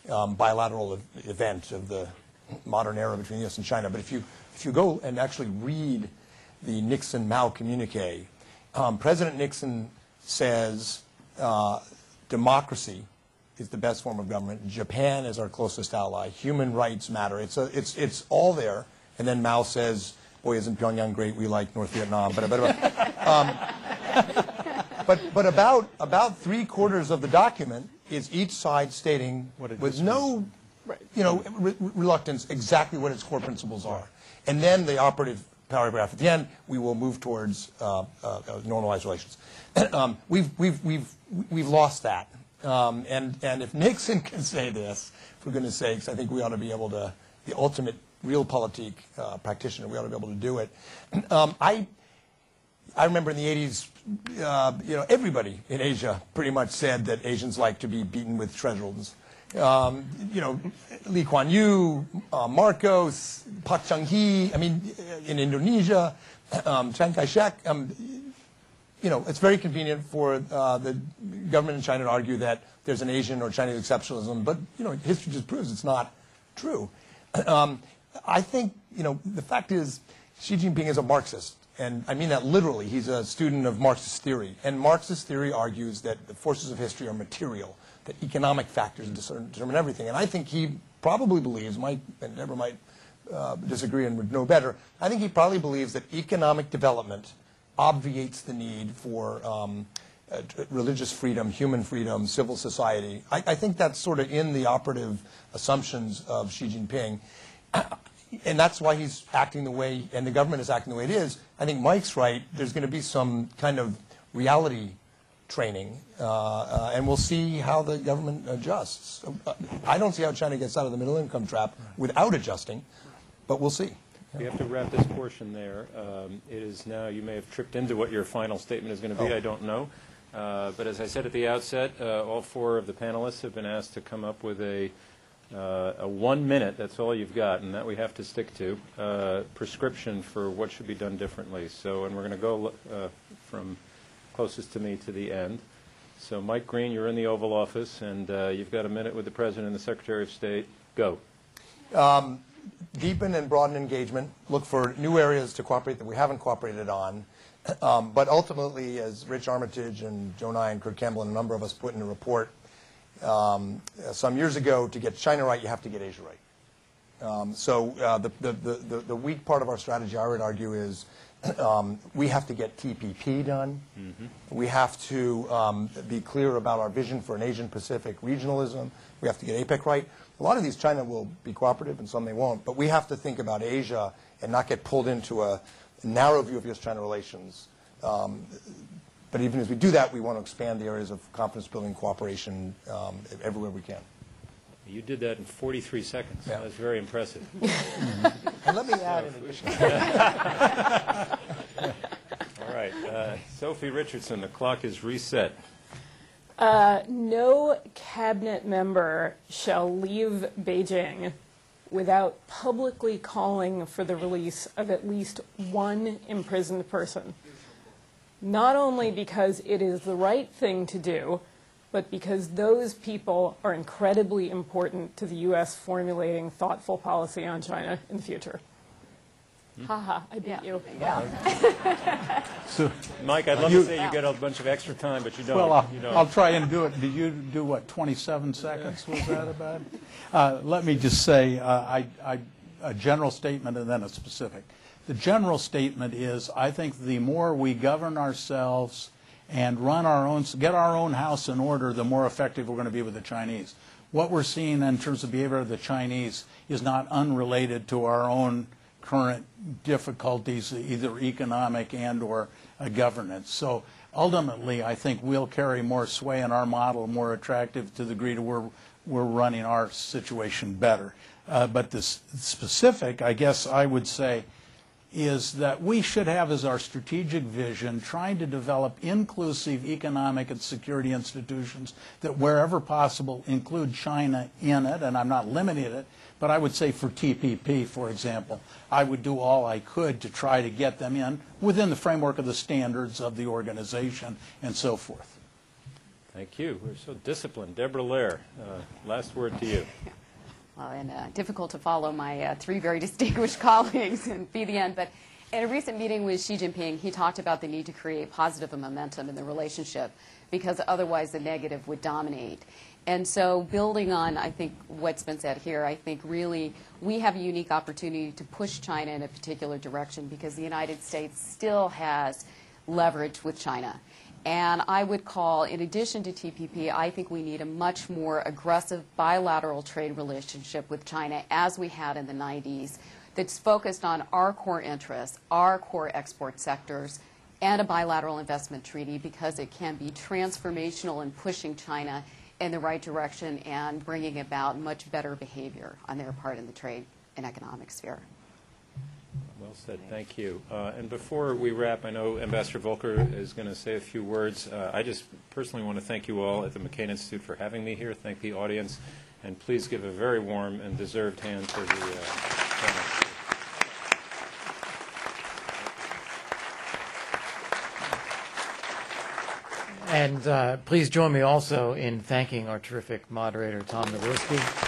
bilateral event of the modern era between the U.S. and China. But if you go and actually read the Nixon-Mao communique, President Nixon says democracy is the best form of government. Japan is our closest ally. Human rights matter. It's all there. And then Mao says, "Boy, isn't Pyongyang great? We like North Vietnam." But about 3/4 of the document is each side stating with no reluctance exactly what its core principles are. And then the operative paragraph at the end, we will move towards normalized relations. We've lost that. And if Nixon can say this, for goodness sakes, I think we ought to be able to, the ultimate realpolitik practitioner, we ought to be able to do it. I remember in the 80s, everybody in Asia pretty much said that Asians like to be beaten with treadles. Lee Kuan Yew, Marcos, Pak Chung-hee, in Indonesia, Chiang Kai-shek. It's very convenient for the government in China to argue that there's an Asian or Chinese exceptionalism, but, history just proves it's not true. I think, the fact is Xi Jinping is a Marxist. And I mean that literally. He's a student of Marxist theory. And Marxist theory argues that the forces of history are material, that economic factors determine everything. And I think he probably believes, and Deborah might disagree and would know better, I think he probably believes that economic development obviates the need for religious freedom, human freedom, civil society. I think that's sort of in the operative assumptions of Xi Jinping. And that's why he's acting the way, and the government is acting the way it is. I think Mike's right. There's going to be some kind of reality training, and we'll see how the government adjusts. I don't see how China gets out of the middle income trap without adjusting, but we'll see. We have to wrap this portion there. It is now, you may have tripped into what your final statement is going to be. I don't know. But as I said at the outset, all 4 of the panelists have been asked to come up with a 1 minute, that's all you've got, and that we have to stick to, prescription for what should be done differently. So, and we're going to go from closest to me to the end. So, Mike Green, you're in the Oval Office, and you've got a minute with the President and the Secretary of State. Go. Deepen and broaden engagement. Look for new areas to cooperate that we haven't cooperated on. But ultimately, as Rich Armitage and Joe Nye and Kurt Campbell and a number of us put in a report some years ago, to get China right, you have to get Asia right. So the weak part of our strategy, I would argue, is we have to get TPP done. Mm-hmm. We have to be clear about our vision for an Asian-Pacific regionalism. We have to get APEC right. A lot of these China will be cooperative and some they won't, but we have to think about Asia and not get pulled into a narrow view of U.S.-China relations. But even as we do that, we want to expand the areas of confidence-building cooperation everywhere we can. You did that in 43 seconds. Yeah. That's very impressive. And let me add in addition. All right. Sophie Richardson, the clock is reset. No cabinet member shall leave Beijing without publicly calling for the release of at least one imprisoned person. Not only because it is the right thing to do, but because those people are incredibly important to the U.S. formulating thoughtful policy on China in the future. Haha, I beat you. Yeah. So, Mike, I'd love to say you get a bunch of extra time, but you don't. Well, you don't. I'll try and do it. Did you do, what, 27 seconds? Was that about? Let me just say a general statement and then a specific. The general statement is, I think the more we govern ourselves and get our own house in order, the more effective we're going to be with the Chinese. What we're seeing in terms of behavior of the Chinese is not unrelated to our own current difficulties, either economic and or governance. So ultimately, I think we'll carry more sway in our model, more attractive to the degree to where we're running our situation better. But the specific, I guess I would say, is that we should have as our strategic vision trying to develop inclusive economic and security institutions that wherever possible include China in it, and I'm not limiting it, But I would say for TPP, for example, I would do all I could to try to get them in within the framework of the standards of the organization and so forth. Thank you. We're so disciplined. Deborah Lair, last word to you. Well, and difficult to follow my three very distinguished colleagues and be the end, but in a recent meeting with Xi Jinping, he talked about the need to create positive momentum in the relationship because otherwise the negative would dominate. And so building on, I think, what's been said here, I think really we have a unique opportunity to push China in a particular direction because the United States still has leverage with China. And I would call, in addition to TPP, I think we need a much more aggressive bilateral trade relationship with China as we had in the 90s that's focused on our core interests, our core export sectors, and a bilateral investment treaty because it can be transformational in pushing China in the right direction and bringing about much better behavior on their part in the trade and economic sphere. Well said. Thank you. And before we wrap, I know Ambassador Volker is going to say a few words. I just personally want to thank you all at the McCain Institute for having me here. Thank the audience. And please give a very warm and deserved hand to the panel. And please join me also in thanking our terrific moderator, Tom Nowinski.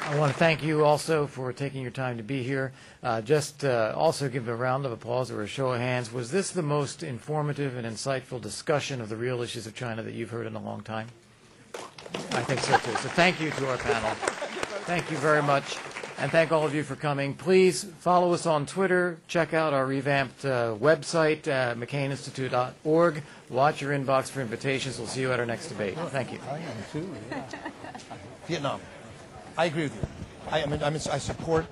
I want to thank you also for taking your time to be here. Also give a round of applause or a show of hands. Was this the most informative and insightful discussion of the real issues of China that you've heard in a long time? I think so too. So thank you to our panel. Thank you very much. And thank all of you for coming. Please follow us on Twitter. Check out our revamped website, McCainInstitute.org. Watch your inbox for invitations. We'll see you at our next debate. Thank you. I am too, yeah. Vietnam. I agree with you. I support